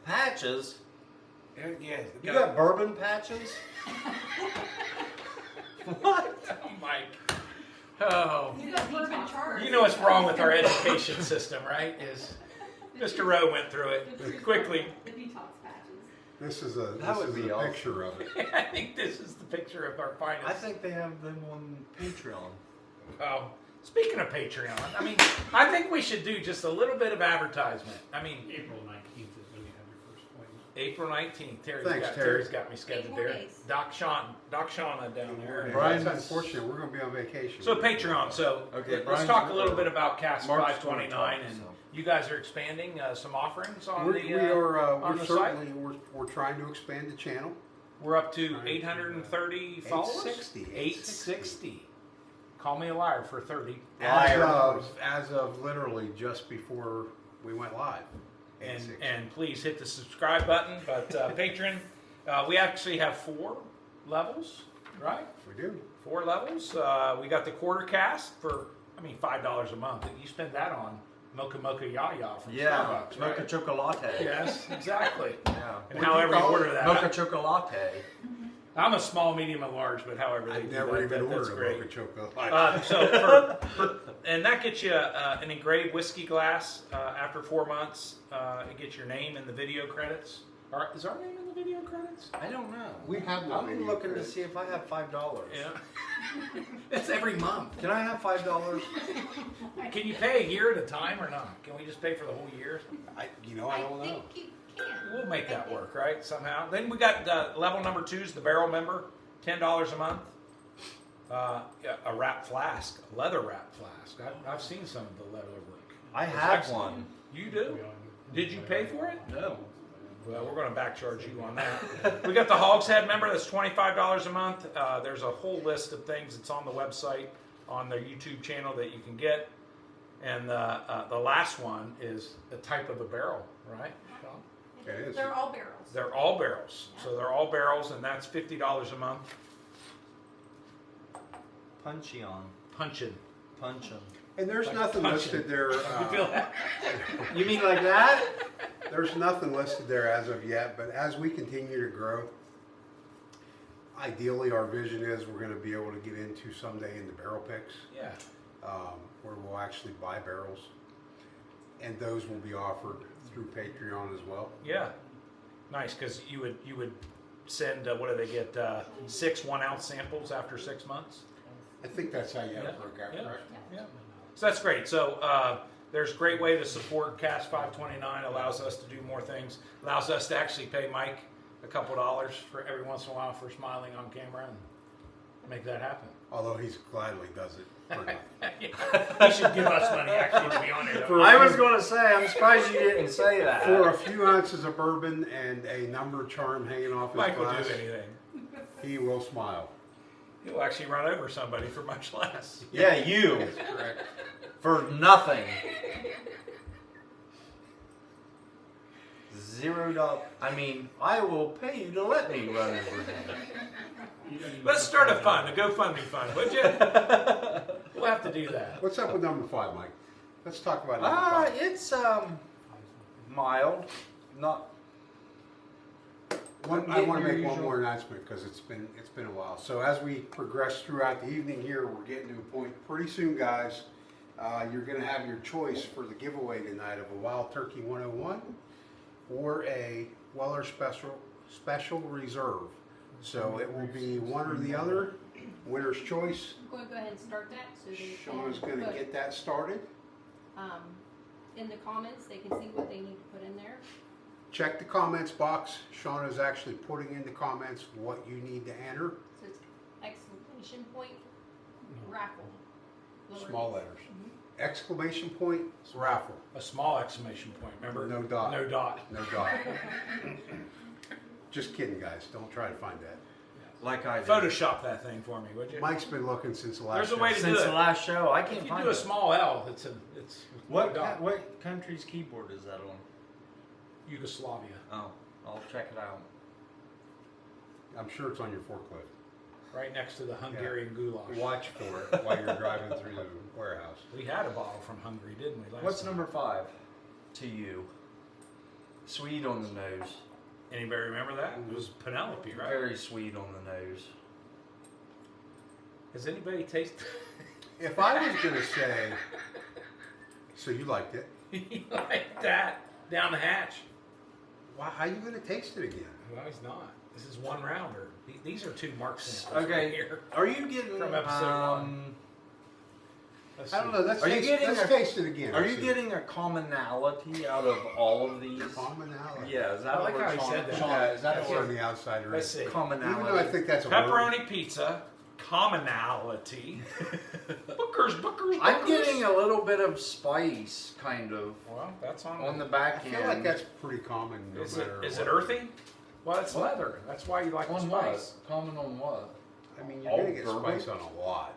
patches. yeah, You got bourbon patches? What? Oh, Mike. Oh, You got bourbon charge. you know what's wrong with our education system, right? Is Mr. Rowe went through it quickly. The detox patches. This is a That would be awesome. picture of it. I think this is the picture of our finest. I think they have them on Patreon. Speaking of Patreon, I mean, I think we should do just a little bit of advertisement. I mean, April 19th is when you have your first appointment. April 19th. Thanks, Terry. Terry's got me scheduled 8 more there. days. Doc Shauna down there. Brian's unfortunate. We're going to be on vacation. So Patreon. So Okay, let's Brian's talk a gonna- little bit about Cask Mark's 529, gonna talk, and so. you guys are expanding some offerings on We're, the. we are. on We're the certainly. We're trying to expand the channel. We're up to 830 followers. 860. 860. Call me a liar for 30. As of literally just before we went live. And 860. and please hit the subscribe button. But Patreon, we actually have 4 levels, right? We do. 4 levels. We got the quarter cast for, I mean, $5 a month. You spend that on Mocha Mocha Yaya from Yeah, Starbucks, mocha right? chocolate. Yes, exactly. Yeah. And What'd however you you call order it? that. Mocha chocolate. I'm a small, medium, and large, but however they I've do never that, even that's ordered a great. mocha chocolate. So and that gets you an engraved whiskey glass after 4 months. It gets your name in the video credits. Is our name in the video credits? I don't know. We have no I'm video looking to credits. see if I have $5. Yeah. It's every month. Can I have $5? Can you pay a year at a time or not? Can we just pay for the whole year? I don't know. I think you can. We'll make that work, right? Somehow. Then we got level number 2 is the barrel member, $10 a month. A wrap flask, a leather wrap flask. I've seen some of the leather work. I It's have excellent. one. You do? Did you pay for it? No. Well, we're going to backcharge you on that. We got the Hogshead member. That's $25 a month. There's a whole list of things that's on the website, on their YouTube channel that you can get. And the last one is the type of a barrel, right, Sean? It is. They're all barrels. They're all barrels. So they're all barrels, and that's $50 a month. Punchy on. Punching. Punch 'em. And there's Like nothing punching. listed there. You feel that? You mean like that? There's nothing listed there as of yet, but as we continue to grow, ideally our vision is we're going to be able to get into someday into barrel picks, Yeah. where we'll actually buy barrels, and those will be offered through Patreon as well. Yeah. Nice, because you would send, what do they get, 6 1-ounce samples after 6 months? I think that's how you have Yeah, it broke out, yeah. correct? Yeah. So that's great. So There's a great way to support Cask 529. Allows us to do more things. Allows us to actually pay Mike a couple dollars for every once in a while for smiling on camera and make that happen. Although he's gladly does it for nothing. He should give us money actually to be on it. For- I was going to say, I'm surprised you didn't say that. For a few ounces of bourbon and a number charm hanging off his Mike will glass, do anything. he will smile. He'll actually run over somebody for much less. Yeah, you. Correct. For nothing. $0. I mean, I will pay you to let me run over him. Let's start a fund, a GoFundMe fund, would you? We'll have to do that. What's up with number 5, Mike? Let's talk about number 5. It's mild, not. I getting want to your make one usual- more announcement because it's been a while. So as we progress throughout the evening here, we're getting to a point pretty soon, guys. You're going to have your choice for the giveaway tonight of a Wild Turkey 101 or a Weller Special Reserve. So it will be one or the other. Winner's choice. I'm going to go ahead and start that so they Shauna's going to put, get that started. in the comments, they can see what they need to put in there. Check the comments box. Shauna's actually putting in the comments what you need to enter. So it's exclamation point, raffle. Small lowercase. letters. Exclamation point, raffle. A small exclamation point, remember? No dot. No dot. No dot. Just kidding, guys. Don't try to find that. Like I did. Photoshop that thing for me, would you? Mike's been looking since the last There's a show. way to do Since it. the last show, I If can't you find do a it. small L, it's What no dot. what country's keyboard is that on? Yugoslavia. Oh, I'll check it out. I'm sure it's on your forklift. Right next to the Hungarian goulash. Watch for it while you're driving through the warehouse. We had a bottle from Hungary, didn't we? Last What's time? number 5 to you? Sweet on the nose. Anybody remember that? It was Penelope, right? Very sweet on the nose. Has anybody tasted? If I was going to say, so you liked it, like that down the hatch? why, how are you going to taste it again? Well, he's not. This is one rounder. These are 2 mark samples right Okay, here. are you getting From episode 1. Let's I don't see. know. Let's, Are you taste, getting let's a- taste it again. Are Let's you see. getting a commonality out of all of these? Commonality? Yeah, is that I like what how he Sean- said that. Sean- Yeah, is that That's a word it. on the outside? Let's see. Commonality. Even though I think that's a word. Pepperoni pizza, commonality. Bookers. I'm getting a little bit of spice, kind of, Well, that's on. on the I back feel end. like that's pretty common no Is it matter is what. it earthy? Well, it's leather. That's why you like the on spice. what? Common on what? I mean, you're All going to get bourbon? spice on a lot.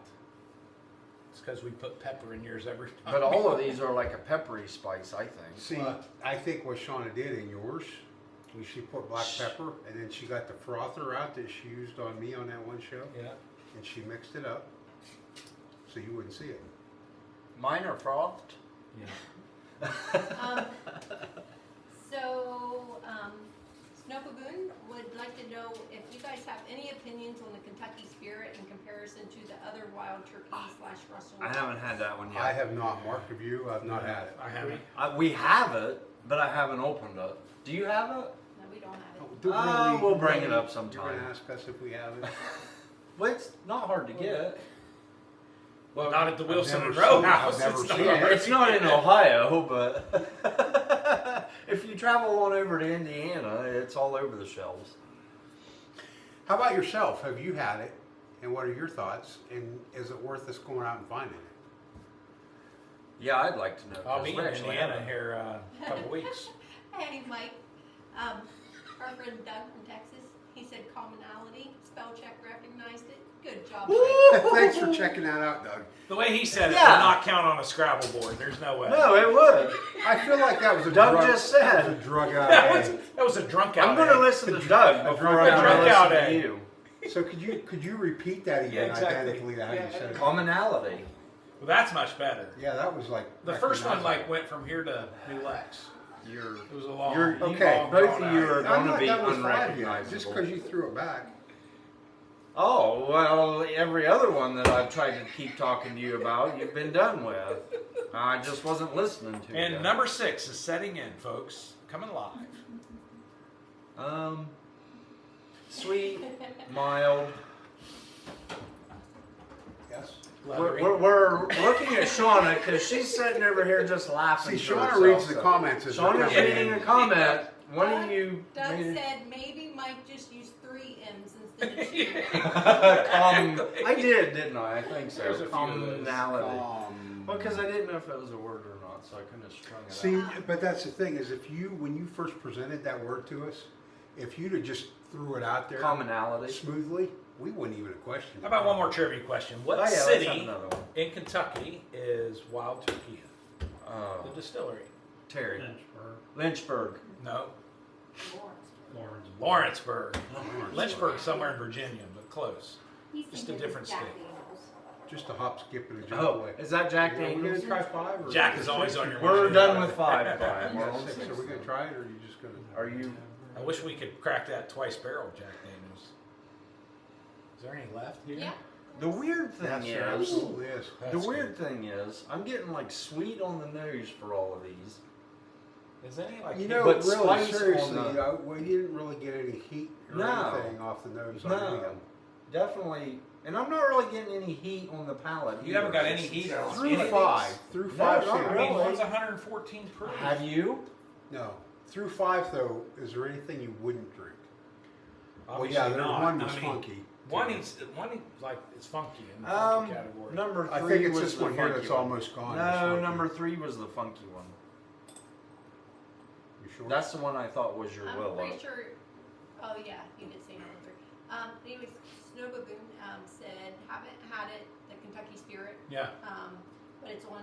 It's because we put pepper in yours every time. But all of these are like a peppery spice, I think. See, I think what Shauna did in yours, she put black pepper, and then she got the frother out that she used on me on that one show, Yeah. and she mixed it up so you wouldn't see it. Mine are frothed. Snowpagoon would like to know if you guys have any opinions on the Kentucky Spirit in comparison to the other wild turkey / Russell. I haven't had that one yet. I have not. Mark, have you? I've not had it. I haven't. We have it, but I haven't opened it. Do you have it? No, we don't have it. We'll bring it up You're sometime. going to ask us if we have it? Well, it's not hard to get. Well, not at the Wilson never and Rowe seen it. house. I've never It's not seen it. hard. It's not in Ohio, but if you travel on over to Indiana, it's all over the shelves. How about yourself? Have you had it? And what are your thoughts? And is it worth us going out and finding it? Yeah, I'd like to know. I'll 'cause be in we actually Indiana haven't. here a couple weeks. Hey, Mike. Our friend Doug from Texas, he said commonality. Spell check recognized it. Good job. Mike. Thanks for checking that out, Doug. The way he said it Yeah. would not count on a Scrabble board. There's no way. No, it would. I feel like that was a Doug drug, just that said. was a drug out. That was a drunk out. I'm going to day. listen to Doug before I'm drunk going to out listen to day. you. So could you repeat that again Yeah, exactly. identically to how you said it? Commonality. Well, that's much better. Yeah, that was like The first one recognizable. went from here to New Lex. You're, It was a long. Okay, long both drawn of you out. are I'm going to not be done with 5 yet. unrecognizable. Just because you threw it back. Oh, well, every other one that I've tried to keep talking to you about, you've been done with. I just wasn't listening to you. And number 6 is setting in, folks. Coming live. Sweet, mild, Yes. leathery. we're looking at Shauna because she's sitting over here just laughing. See, to Shauna herself, reads the so- comments as they're Shauna's coming reading in. a comment. One of you Doug made it. said maybe Mike just used 3 M's instead of 2. I did, didn't I? I think so. There's a few of those. Commonality. Well, because I didn't know if it was a word or not, so I couldn't have strung it See, out. but that's the thing is when you first presented that word to us, if you'd have just threw it out there Commonality. smoothly, we wouldn't even have questioned it. How about one more trivia question? What Oh, yeah, let's city have another one. in Kentucky is Wild Turkey in? Oh, The distillery. Terry. Lynchburg, Lynchburg. No. Lawrence. Lawrenceburg. Lynchburg somewhere in Virginia, but close. He's Just a thinking different Jack state. Daniels. Just a hop, skip, and a jump Oh, away. is that Jack Yeah, we're Daniels? gonna try 5 or Jack is always on your We're mind. done with 5, Brian. You We're got on 6. Are we gonna try it, or are you just gonna? Are you? I wish we could crack that twice barrel Jack Daniels. Is there any left here? Yeah. The weird thing Yes, there is, absolutely is. the weird thing is, I'm getting like sweet on the nose for all of these. Is any like You know, But really, spice seriously, on the- we didn't really get any heat or No. anything off the nose on No. any of them. Definitely, and I'm not really getting any heat on the palate. You haven't got either. any heat on Through any of these? 5, through No, 5 not I samples. mean, really. one's 114 proof. Have you? No, through 5 though. Is there anything you wouldn't drink? Obviously well, yeah, there not. one was I mean, funky. One too. is like it's funky in the funky category. Number 3 I think it's was this the one here funky that's one. almost gone. this No, funky. number 3 was the funky one. You sure? That's the one I thought was your I'm Willow. pretty sure. Oh yeah, you did say number 3. Anyways, Snow Baboon said haven't had it, the Kentucky Spirit, Yeah, but it's on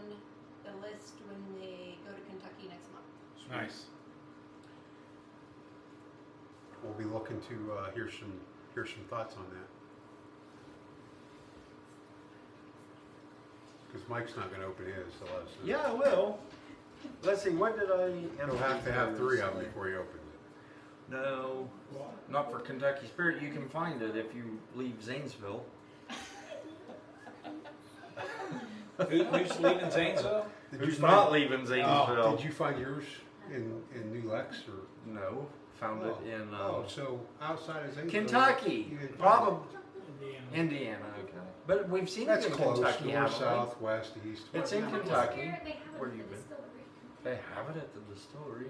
the list when they go to Kentucky next month. nice. We'll be looking to hear some thoughts on that. Because Mike's not going to open his, so let us know. Yeah, I will. Let's see, what did I? You'll have to have 3 of them before he opens it. No, not for Kentucky Spirit. You can find it if you leave Zanesville. Who's leaving Zanesville? Did you Who's find- not leaving Zanesville? Did you find yours in New Lex or? No, found Oh. it in Oh, so outside of Zanesville. Kentucky. you didn't find Probably Indiana. Indiana. Okay, but we've seen That's it in close. Kentucky, North, haven't south, west, east. It's in whatever. Kentucky. Spirit, they have it Where at you the been? distillery. we? They have it at the distillery.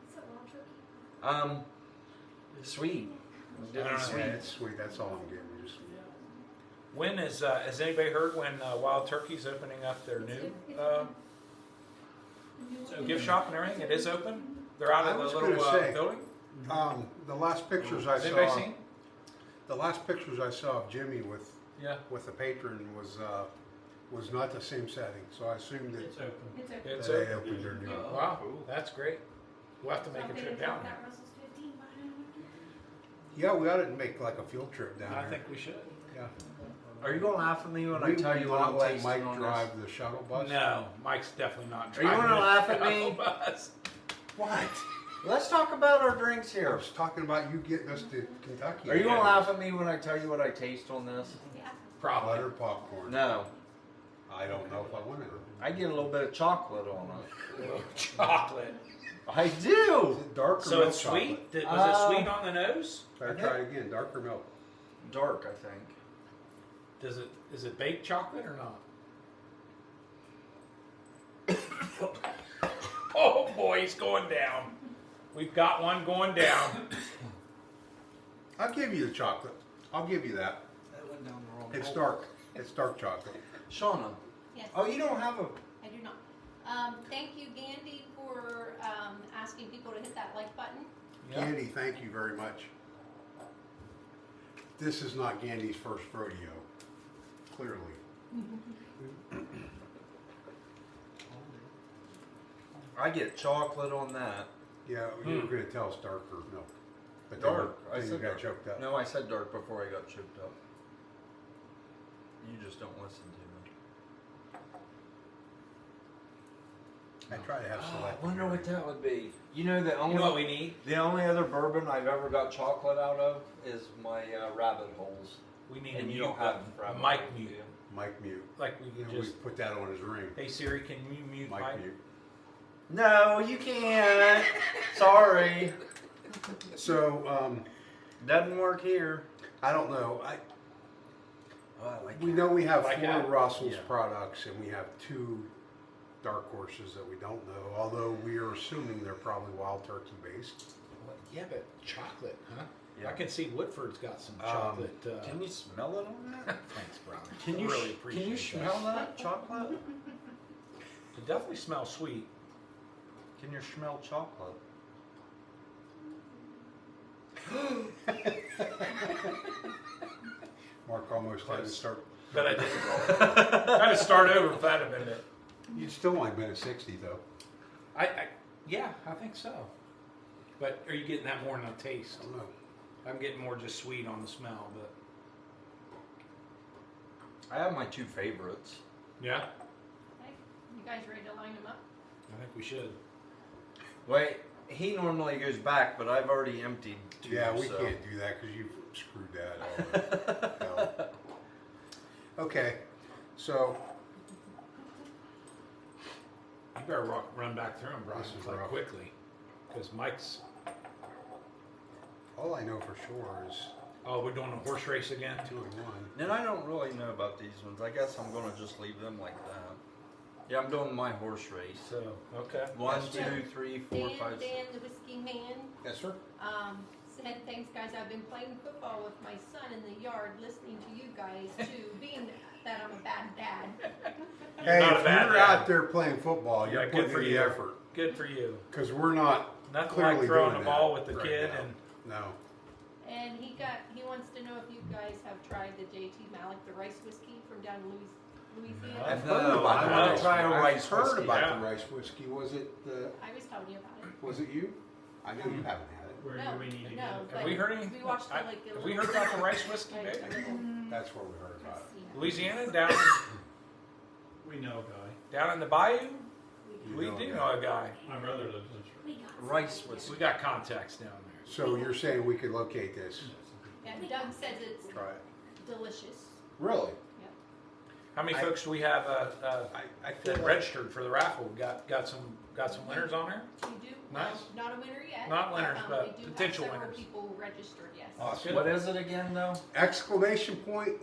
It's at Wild Turkey. Sweet. I don't know. Yeah, Sweet. it's sweet. That's all I'm getting. Just When is has anybody heard when Wild Turkey's opening up their new gift shop and everything? It is open. They're out I of the was little gonna say, building. the last pictures I Has anybody saw. seen? The last pictures I saw of Jimmy with Yeah, a patron was not the same setting. So I assumed that It's open. It's open. it's they open. opened their new. Wow, that's great. We'll have to make a Something trip to down talk there. about Russell's 15 by now. Yeah, we ought to make like a field trip down I there. think we should. Yeah. Are you gonna laugh at me when I We tell will you what not I'm let tasting Mike on drive the shuttle bus. No, Mike's definitely not Are you driving. gonna the laugh at shuttle me? bus. What? this? Let's talk about our drinks I here. was talking about you getting us to Kentucky. Are you gonna laugh at me when I tell you what I taste on this? Yeah. Probably. Butter popcorn. No, I don't know if I want it. I get a little bit of chocolate on it. Chocolate. I Is do. it dark or So milk it's chocolate? sweet. Was it sweet on the nose? Better try it again. Dark or milk? Dark, I think. Is it baked chocolate or not? Oh boy, he's going down. We've got one going down. I'll give you the chocolate. I'll give you that. That went down the wrong It's hole. dark. It's dark chocolate. Shauna. Yes. Oh, you don't have a. I do not. Thank you, Gandy, for asking people to hit that like button. Yeah. Gandy, thank you very much. This is not Gandy's first rodeo. Clearly. I get chocolate on that. Yeah, you were going to tell us dark or milk. But Dark. Then I you said got dark. choked up. No, I said dark before I got choked up. You just don't listen to me. I try to have I select. wonder what that would be. You know the You only know what we need? the only other bourbon I've ever got chocolate out of is my rabbit holes. We need And a you mute don't have button. rabbit Mic holes, do mute. you? Mike mute. Like we And could we just. put that on his ring. Hey Siri, can you mute Mike Mike? mute. No, you can't. Sorry, So, doesn't work here. I don't know. Oh, I like We that. know we have Like 4 that? Russell's Yeah. products, and we have 2 dark horses that we don't know, although we are assuming they're probably wild turkey based. Yeah, but chocolate, huh? Yeah. I can see Woodford's got some chocolate. Can you smell it on that? Thanks, Bryan. Can you really can you appreciate smell that chocolate? It definitely smells sweet. Can you smell chocolate? Mark almost had to Close. start. But I didn't. Trying to start over if I'd have been it. You'd still only been at 60 though. Yeah, I think so. But are you getting that more in a taste? I don't know. I'm getting more just sweet on the smell, but I have my 2 favorites. yeah, Okay, you guys ready to line them up? I think we should. Wait, he normally goes back, but I've already emptied 2. Yeah, we so. can't do that because you've screwed that all up. No. Okay, so You better run back through them, Bryan, This is like rough. quickly, because Mike's. all I know for sure is Oh, we're doing a horse race again. 2 and 1. And I don't really know about these ones. I guess I'm gonna just leave them like that. Yeah, I'm doing my horse race. So okay. 1, Yes, 2, 3, 4, 5, 6. Dan, the whiskey man, Yes, sir. said, thanks guys, I've been playing football with my son in the yard, listening to you guys too, being that I'm a bad dad. Hey, not a if bad you're dad. out there playing football, Yeah, you're good putting for in the you. effort Good for you. because we're not Nothing clearly like throwing doing the ball that with the right kid now. and No. And he wants to know if you guys have tried the JT Malik, the rice whiskey from down in Louisiana. I've No, heard about I the wanna rice. try a I've rice heard whiskey. about Yeah. the rice whiskey. Was it the? I was telling you about it. Was it you? I know you haven't had it. Where No, do we need to no, get it? have we heard anything? We watched the, I- like, the have we little- heard about the rice whiskey, Like, baby? the little That's where we heard about it. casino. Louisiana, down We know a guy. down in the bayou. You We know do that. know a guy. My brother lives in We got Rice some. whiskey. We got contacts down there. So you're saying we could locate this? And Doug says it's Try it. delicious. Really? How many I- folks do we have I feel that like registered for the raffle? Got some winners on there? We do. Nice. Not a winner yet. Not winners, but we do potential have several winners. people registered, yes. Awesome. What is it again, though? exclamation point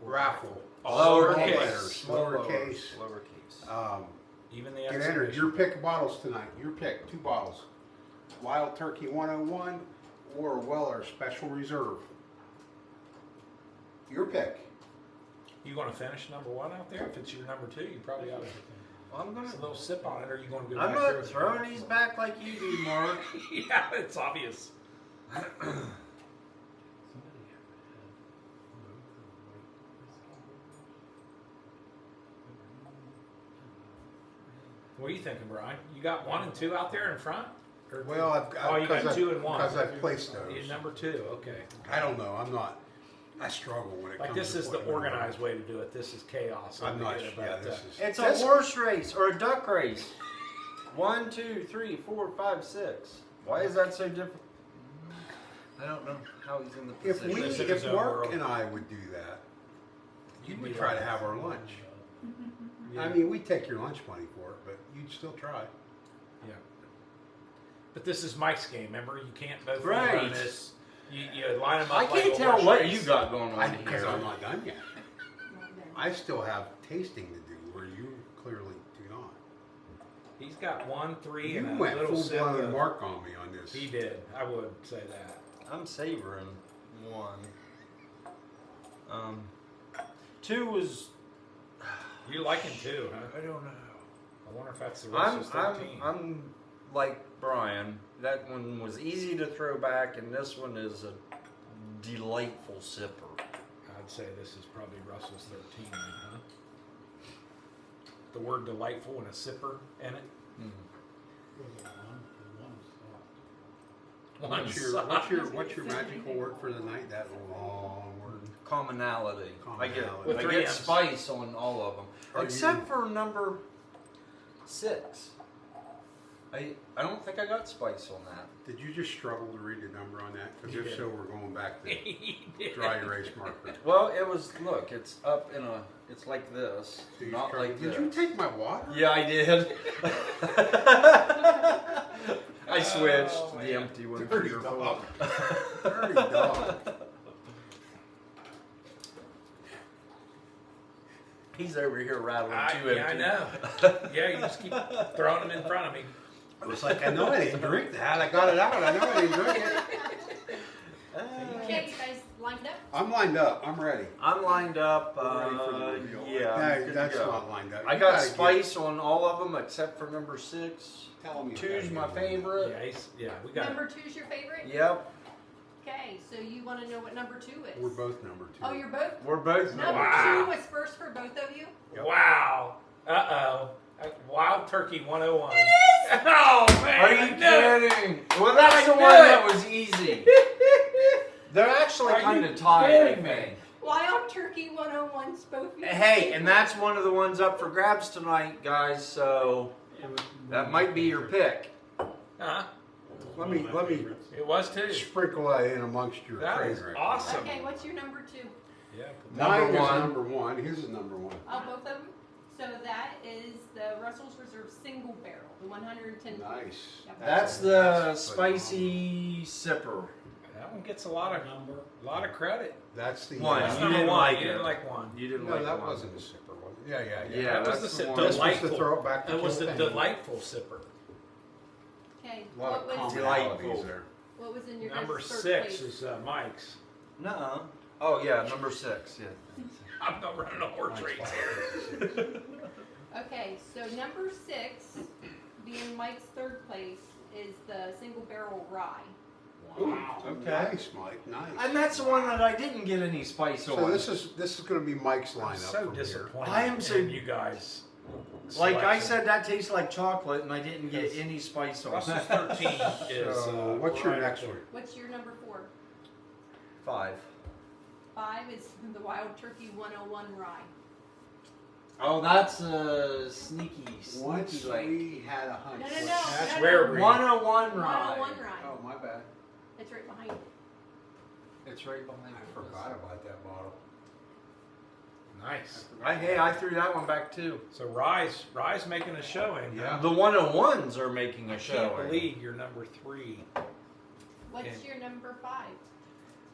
raffle. Lowercase. Letters, lowercase. Lowercase. Even the Get entered. exclamation. Your pick of bottles tonight. Your pick. 2 bottles. Wild Turkey 101 or Weller Special Reserve. Your pick. You going to finish number 1 out there? If it's your number 2, you probably ought to. Well, I'm Just a gonna. little sip on it, or you going to go I'm back not through it? throwing these back like you do, Mark. Yeah, it's obvious. Somebody ever had road What are you thinking, Bryan? You got 1 and 2 out there in front? Or Well, I've got. Oh, you got 2 and 1. Because I've placed those. Yeah, number 2, okay. I don't know. I'm not. I struggle when it Like comes this to is the putting them on. organized way to do it. This is chaos. I'm not altogether, sure. Yeah, but, this is. It's a this- horse race or a duck race. 1, 2, 3, 4, 5, 6. Why is that so different? I don't know how he's in the If position. we, This is if his own Mark world. and I would do that, you You'd would be try like- to have our lunch. Yeah. I mean, we'd take your lunch money for it, but you'd still try. Yeah. But this is Mike's game. Remember, you can't both Right. run this. You line them up. I like can't a tell horse what race. you got going on Because here. I'm not done yet. I still have tasting to do, where you clearly do not. He's got 1, 3, You and a went little full sip. blown of- Mark on me on this. He did. I would say that. I'm savoring 1. 2 was. You liking 2, huh? I don't know. I wonder if that's the Russell's 13. I'm like Bryan. That one was easy to throw back, and this one is a delightful sipper. I'd say this is probably Russell's 13, huh? The word delightful and a sipper in it. Was it one stopped? One What's your magical word for the night? That long word. Commonality. Commonality. With I 3 get M's. spice on all of them, Are except for number 6. I don't think I got spice on that. Did you just struggle to read the number on that? Because He if did. so, we're going back to He did. dry erase marker. Well, it was. Look, it's up in a. It's like this, So you not struggled- like Did this. you take my water? Yeah, I did. I switched Oh, the man. empty one. Dirty for your dog. full. Dirty dog. He's over here rattling too Yeah, I empty. know. Yeah, you just keep throwing them in front of me. I was like, I know I didn't drink that. I got it out. I know I didn't drink it. Okay, you guys lined up? I'm lined up. I'm ready. I'm lined up. Ready for the reveal. Yeah, I'm No, good to that's go. not lined up. I You got gotta spice on all of them except for number 6. Tell me. 2's my favorite. We got Number 2's your favorite? Yep, Okay, so you want to know what number 2 is? We're both number 2. Oh, you're both? we're both. Number Wow. 2 was first for both of you? Wow. Uh-oh. Wild Turkey 101. Oh, man. Are you I knew it. kidding? Well, that's the I one knew that it. was easy. They're actually Are kind you of tied, I kidding me? think. Wild Turkey 101's both of you. Hey, and that's one of the ones up for grabs tonight, guys. So that might be your pick. Huh? Let me It was too. sprinkle that in amongst your That is favorite. awesome. Okay, what's your number 2? Yeah. Mine Number is one. number 1. His is number 1. Oh, both of them? So that is the Russell's Reserve Single Barrel, the 110. Nice. Yep. That's the spicy sipper. That one gets a lot of credit. That's the One. That's You number didn't 1. like You it. didn't like one. You didn't No, like that one. wasn't a sipper, was it? Yeah. Yeah, That was that's the the sip- one. This was delightful. to throw it back to It was the Kilkenny. delightful sipper. Okay, A lot what of was, commonalities there. what was in your Number guys' third 6 place? is Mike's. Nuh-uh. Oh yeah, number 6. Yeah. I'm not running a horse Mine's race 5. here. Okay, so number 6, being Mike's third place, is the Single Barrel Rye. Wow. Okay. Nice, Mike. Nice. And that's the one that I didn't get any spice So on. this is going to be Mike's lineup. I'm so from here. disappointed I am so- in you guys. Like I selection. said, that tastes like chocolate, and I didn't get any spice on Russell's that. 13 is. So what's your right next up one? What's your number 4? 5. 5 is the Wild Turkey 101 Rye. Oh, that's sneaky Once like we had a hunch. No, no, which- no. That's no, rare no. breed. 101 rye. 101 Rye. Oh, my bad. It's right behind it. It's right behind. I forgot about that bottle. Nice. Hey, I threw that one back too. So Rye's making a showing. Yeah. The 101s are making a I show. can't believe you're number 3. What's Okay. your number 5?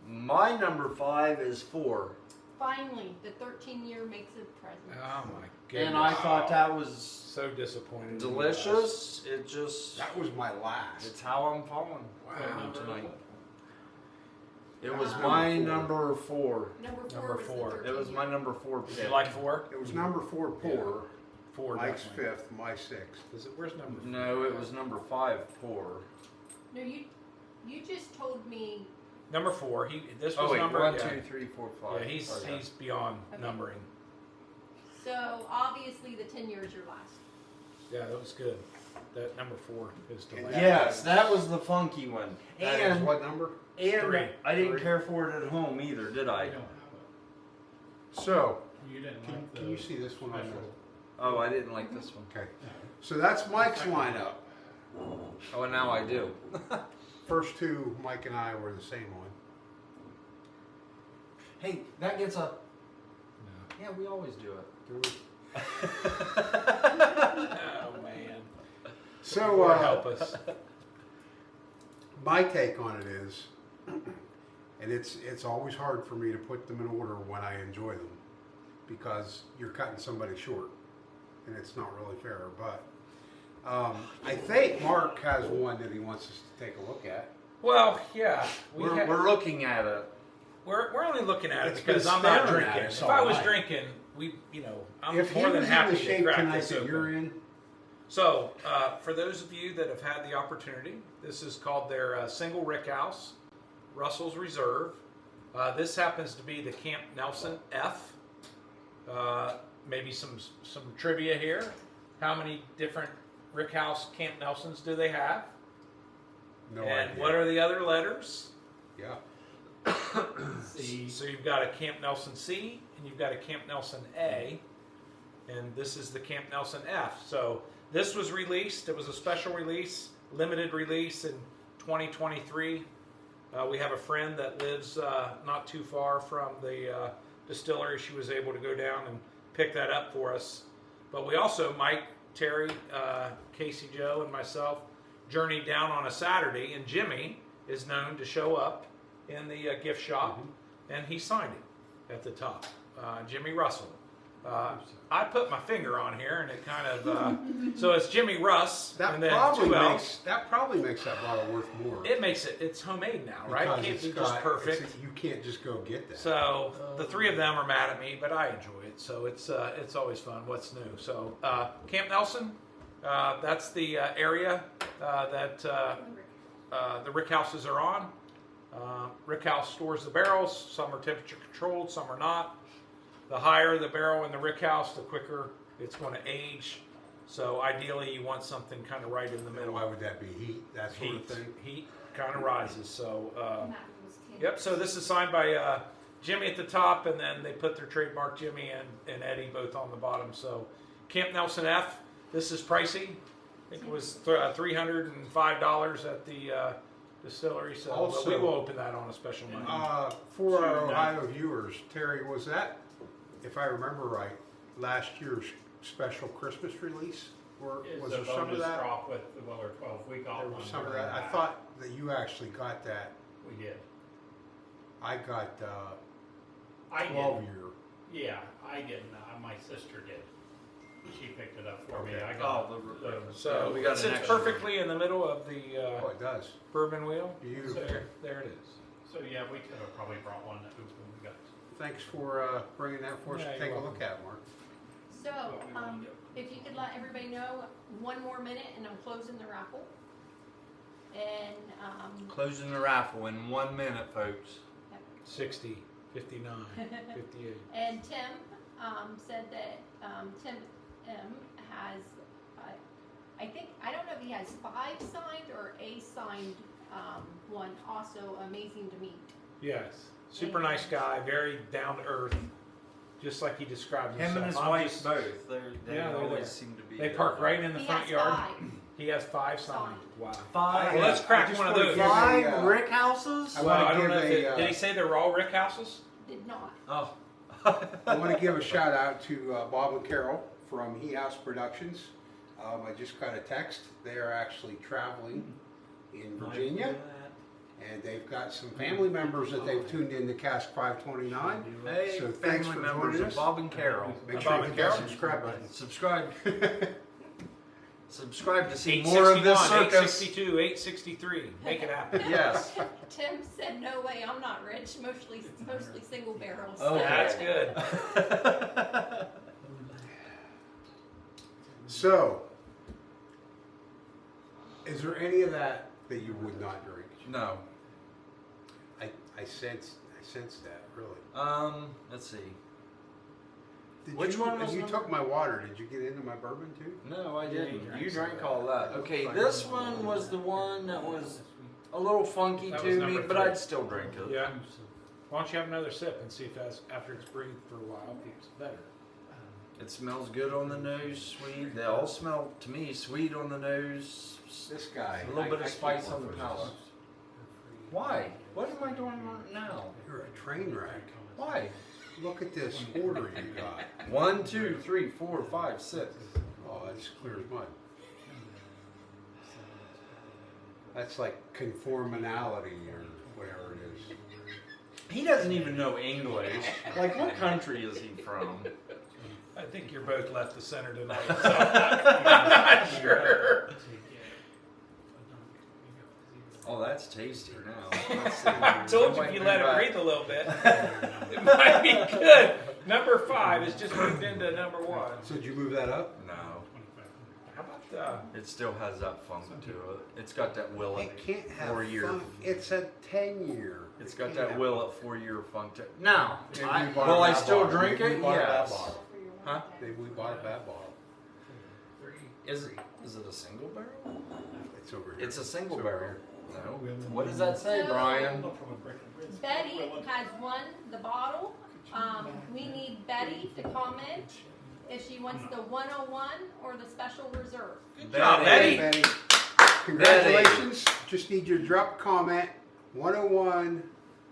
My number 5 is 4. Finally, the 13-year makes a present. Oh my goodness. And I thought that was so disappointed. in you delicious. It just, That was my last. it's how I'm falling Wow. tonight. It was Wow. my number 4. Number 4 Number was four. the 13 It was my number 4 guys. pick. You like 4? It was number 4 pour. 4. Mike's definitely. 5th, my 6th. Is it? Where's number? No, it was number 5 pour. No, you just told me. Number 4. This was Oh wait, number. 1, yeah. 2, 3, 4, 5. Yeah, he's Okay. beyond Okay. numbering. So obviously the 10 years your last. Yeah, that was good. That number 4 is delightful. Yes, that was the funky one. That is And what number? 3. I didn't 3. care for it at home either, did I? I don't have So, it. You didn't can, like the can you see this one on special. the... Oh, I didn't like this one. Okay. So that's Mike's lineup. Oh, and now I do. First 2, Mike and I were the same one. Hey, that gets a. No. Yeah, we always do it. There was- Oh man. So, Lord help us. my take on it is, and it's always hard for me to put them in order when I enjoy them, because you're cutting somebody short, and it's not really fair. But I think Mark has one that he wants us to take a look at. Well, yeah. We're looking at it. We're only looking at it It's been because I'm not staring at drinking. us If all I was night. drinking, I'm If he more than was happy in the to shape crack tonight this that open. you're in, So, for those of you that have had the opportunity, this is called their single rick house, Russell's Reserve. This happens to be the Camp Nelson F. Maybe some trivia here. How many different rick house Camp Nelsons do they have? no and idea. what are the other letters? Yeah. C. So you've got a Camp Nelson C and you've got a Camp Nelson A, and this is the Camp Nelson F. So this was released. It was a special release, limited release in 2023. We have a friend that lives not too far from the distillery. She was able to go down and pick that up for us. But we also, Mike, Terry, Casey Joe, and myself, journeyed down on a Saturday, and Jimmy is known to show up in the gift shop, and he signed it at the top. Jimmy Russell. I put my finger on here, and it kind of so it's Jimmy Russ, That and then probably 2 L's. makes that bottle worth more. It makes it's homemade now, right? Because It can't it's be just got- perfect. You can't just go get that. So the 3 of them are mad at me, but I enjoy it. So it's always fun. What's new? So Camp Nelson, that's the area that the rick houses are on. Rick house stores the barrels. Some are temperature controlled, some are not. The higher the barrel in the rick house, the quicker it's going to age. So ideally, you want something kind of right in the middle. Why would that be? Heat, that sort of thing? Heat kind of rises. So. And that was 10. Yep, so this is signed by Jimmy at the top, and then they put their trademark Jimmy and Eddie both on the bottom. So Camp Nelson F, this is pricey. I think it was $305 at the distillery, so Also- we will open that on a special night. For our Ohio viewers, Terry, was that, if I remember right, last year's special Christmas release? Or It's was a there some of bonus that? drop with the Weller 12. We got There one. was some of during that. I thought that you actually got that. we did. I got I 12 did. year. Yeah, I didn't. My sister did. She picked it up for me. Okay. I got So we got it an sits extra perfectly in the middle of the Oh, it does. bourbon wheel. Beautiful. There it is. So yeah, we could have probably brought one that we got. Thanks for bringing that for us Yeah, to take you're a look at, Mark. So, if you could let everybody know, 1 more minute and I'm closing the raffle. And, Closing the raffle in 1 minute, folks. 60, 59, 58. and Tim, said that, Tim, has, I think, I don't know if he has 5 signed or a signed, one, also amazing to meet. Yes, super nice guy, very down to earth, just like he described himself. Him and his I'm wife just- both. They Yeah, they're always there. seem to be. They there. park right in the He front has yard. 5. He has 5 signed. Signed. Wow. 5. Well, let's crack I just one of wanna those. give a, 5 rick houses? I Well, wanna I don't give know if a, did he say they were all rick houses? Did not. Oh. I want to give a shout out to Bob and Carol from He House Productions. I just got a text. They are actually traveling in Virginia, and they've got some family members that they've tuned in to Cask 529. Hey, So thanks family for members joining of us. Bob and Carol. Make Bob sure you and hit that Carol? subscribe button. Subscribe. Subscribe to see more of this 861, circus. 862, 863. Make it happen. Yes. Tim said, "No way, I'm not rich. Mostly single barrels." Okay. That's good. So, is there any of that you would not drink? No. I sense that really. Let's see. Did Which you, one was you number- took my water? Did you get into my bourbon too? No, I Yeah, didn't. you drank You some drank of all that. that. Okay, Looks like this it. one was the one that was a little funky That was to me, number but 3. I'd still drink it. Yeah. Why don't you have another sip and see if after it's breathed for a while, it's better. It smells good on the nose, sweet. They all smell to me sweet on the nose. This guy. A little bit of I spice can't on the work with palate. this. Why? What am I doing right now? You're a train wreck. Why? Look at this order you got. 1, 2, 3, 4, 5, 6. Oh, that's clear as mud. That's like conformality or whatever it is. He doesn't even know English. Like, what country is he from? I think you're both left the center tonight, so I'm not sure. Oh, that's tasty now. Let's see. I told you Might if you be let it back. breathe a little bit, it might be good. Number 5 is just moved into number 1. So did you move that up? No. How about It still has that funk to it. It's got that will It can't have 4-year. fun. It's a 10-year. It's got that will at 4-year funk to it. Now, Yeah, we bought will a I bad still bottle. drink We it? bought a bad Yes. bottle. Huh? Maybe we bought a bad bottle. Is it a single barrel? It's over here. It's a single It's over barrel. No. What does that say, So- Brian? Betty has won the bottle. We need Betty to comment if she wants the 101 or the special reserve. Good job, Hey, Betty. Betty. Congratulations. Just need you to drop a comment. 101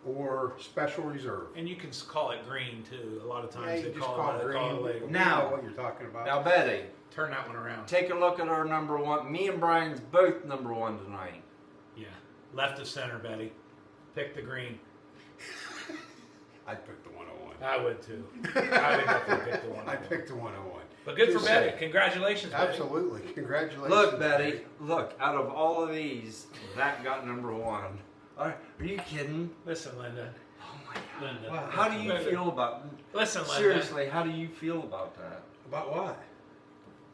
or special reserve. And you can call it green too. A lot of Yeah, times you they just call call it it green. label. Now- You know what you're talking about. Now, Betty, Turn that one around. take a look at our number 1. Me and Brian's both number 1 tonight. Yeah. Left of center, Betty. Pick the green. I'd pick the 101. I would too. I would definitely pick the 101. I picked the 101. But good for Just Betty. saying. Congratulations, Betty. Absolutely. Congratulations. Look, Betty. Look, out of all of these, that got number 1. Are you kidding? Listen, Linda. Oh my God. Linda. Wow. How do you feel about? Listen, Linda. Seriously, how do you feel about that? About what?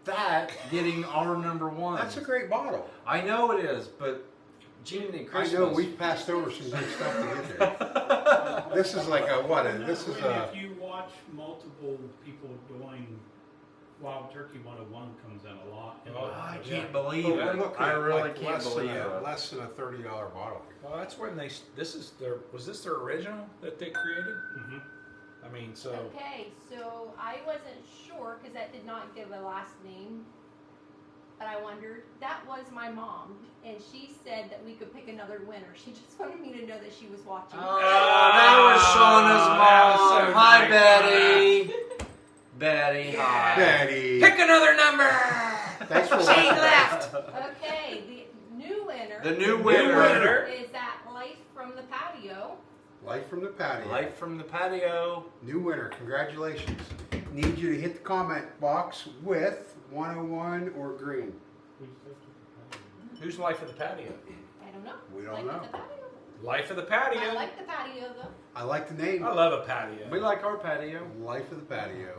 That getting our number 1. That's a great bottle. I know it is, but Jiminy I Christmas. know we've passed over some good stuff to get there. This is like a what? This is a. If you watch multiple people doing Wild Turkey 101 comes in a lot. Oh, I yeah. can't believe Well, it. look I at, really like, can't believe it. less than a $30 bottle. Well, that's when they. This is their. Was this their original that they created? Mm-hmm. I mean, so. Okay, so I wasn't sure because that did not give a last name, but I wondered. That was my mom, and she said that we could pick another winner. She just wanted me to know that she was watching. Oh, that was Shauna's that was mom. so Hi, nice. Betty. Betty, hi. Betty. Pick another number. Thanks for She watching. left. Okay, the new winner. The new winner. winner. is that Life from the Patio. Life from the patio. Life from the patio. New winner. Congratulations. Need you to hit the comment box with 101 or green. Who's Life of the Patio? I don't know. We don't Life know. of the Patio. Life of the Patio. I like the patio though. I like the name. I love a patio. We like our patio. Life of the patio.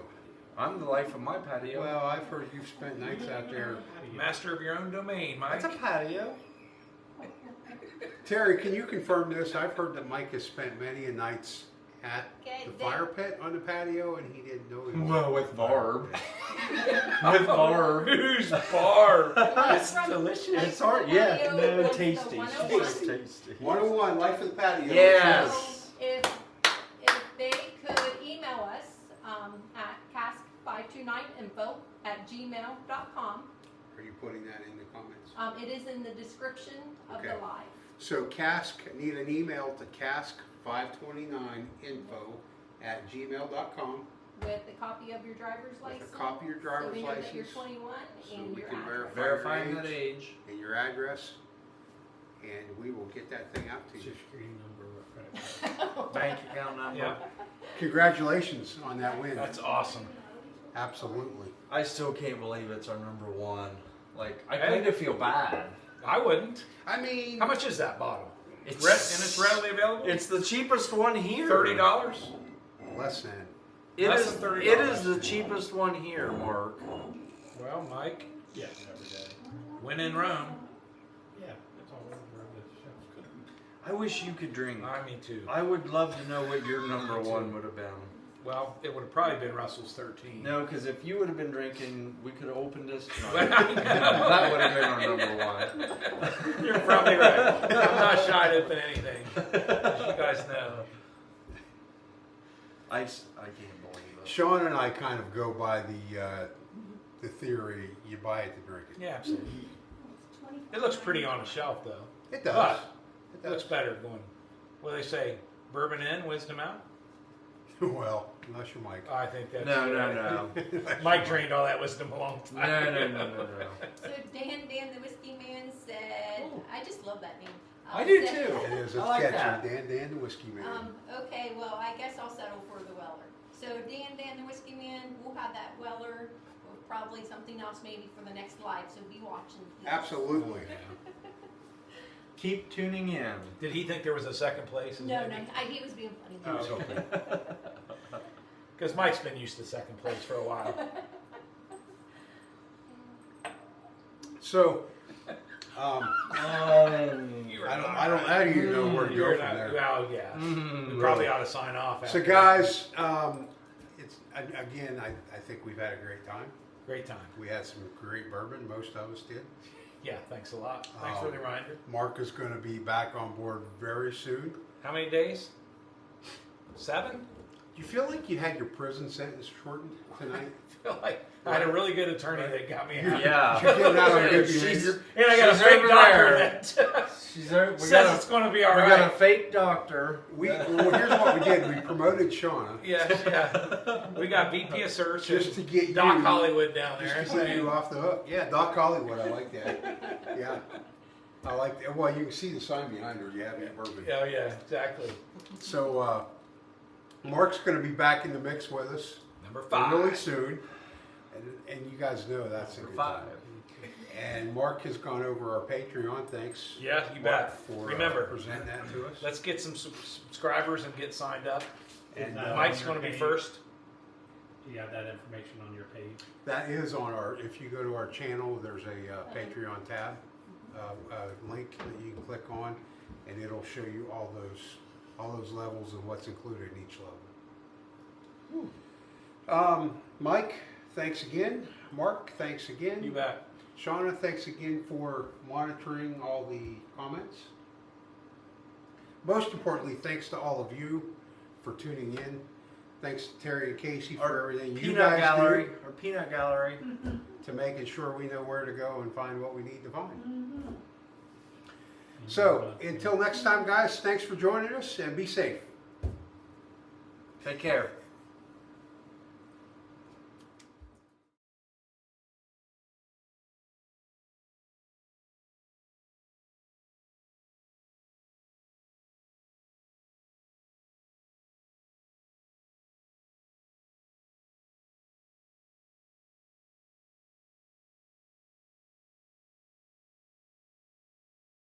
I'm the life of my patio. Well, I've heard you've spent nights out there. Master of your own domain, Mike. That's a patio. Terry, can you confirm this? I've heard that Mike has spent many a nights at Okay, the fire pit on the patio, and he didn't know he was. Well, with Barb. With With Barb. Who's Barb? It's From delicious. Life It's from hard. the Yeah. Patio No, was the tasty. 101. It's tasty. 101, Life of the patio. Yes. So if they could email us at cask529info@gmail.com. Are you putting that in the comments? It is in the description of Okay. the live. So Cask, need an email to cask529info@gmail.com With a copy of your driver's license. with a copy of your driver's so we know that you're license. 21 So and we your can address. Verifying that age. and your address, and we will get that thing out to you. Social security number or credit card. Bank account number. Yeah, Congratulations on that win. that's awesome. Absolutely. I still can't believe it's our number 1. Like, I Hey. kind of feel bad. I wouldn't. I mean, How much is that bottle? It's And it's readily available. It's the cheapest one here. $30. less than. It Less is. than $30. It is the cheapest one here, Mark. Well, Mike, Yeah, every day. when in Rome. Yeah, that's all over the chef's cooking. I wish you could drink. Me too. I would love to know what your number 1 would have been. Well, it would have probably been Russell's 13. No, because if you would have been drinking, we could have opened this Well, tonight. I know. That would have been our number 1. You're probably right. I'm not shy to open anything, as you guys know. I can't believe it. Sean and I kind of go by the theory you buy it to drink it. Yeah, absolutely. It looks pretty on a shelf, though. It does. But It it looks better going. What do they say? Bourbon in, wisdom out? Well, unless you're Mike. I think that's No. Mike drained all that wisdom a long time. No. So Dan the Whiskey Man said, I just love that name. I do said- too. It is. I It's like catchy. that. Dan the Whiskey Man. Okay, well, I guess I'll settle for the Weller. So Dan the Whiskey Man, we'll have that Weller, or probably something else maybe for the next live, so be watching. please. Absolutely. Keep tuning in. Did he think there was a second place? No, he was being funny. Oh, okay. Because Mike's been used to second place for a while. So, I don't how do you know where to go from there? Well, yeah. Mm, We probably ought to sign off. So after guys, it's again. I think we've had a great time. that. Great time. We had some great bourbon. Most of us did. Yeah, thanks a lot. Thanks for the reminder. Mark is going to be back on board very soon. How many days? 7? Do you feel like you had your prison sentence shortened tonight? I feel like I had a really good attorney that got me out. Yeah. You're getting out on good She's- behavior. And I got a She's fake over doctor there. that She's there. says it's going to be all We got a right. fake doctor. Well, here's what we did. We promoted Shauna Yeah. We got VP of Search just to and get Doc you, Hollywood down there. just to get you off the hook. Yeah, Doc Hollywood. I like that. Yeah, I like that. Well, you can see the sign behind her. You have your bourbon. Oh, yeah, exactly. So Mark's going to be back in the mix with us Number 5. really soon. And you guys know that's a Number good 5. time. And Mark has gone over our Patreon. Thanks. Yeah, you Mark, bet. for Remember, presenting that to us. let's get some subscribers and get signed up. And Mike's going to be first. Do you have that information on your page? that is on our, if you go to our channel, there's a Patreon tab, link that you can click on, and it'll show you all those levels and what's included in each level. Mike, thanks again. Mark, thanks again. You bet. Shauna, thanks again for monitoring all the comments. Most importantly, thanks to all of you for tuning in. Thanks to Terry and Casey for everything you Peanut guys gallery, or peanut gallery. do to making sure we know where to go and find what we need to find. So, until next time, guys, thanks for joining us and be safe. Take care.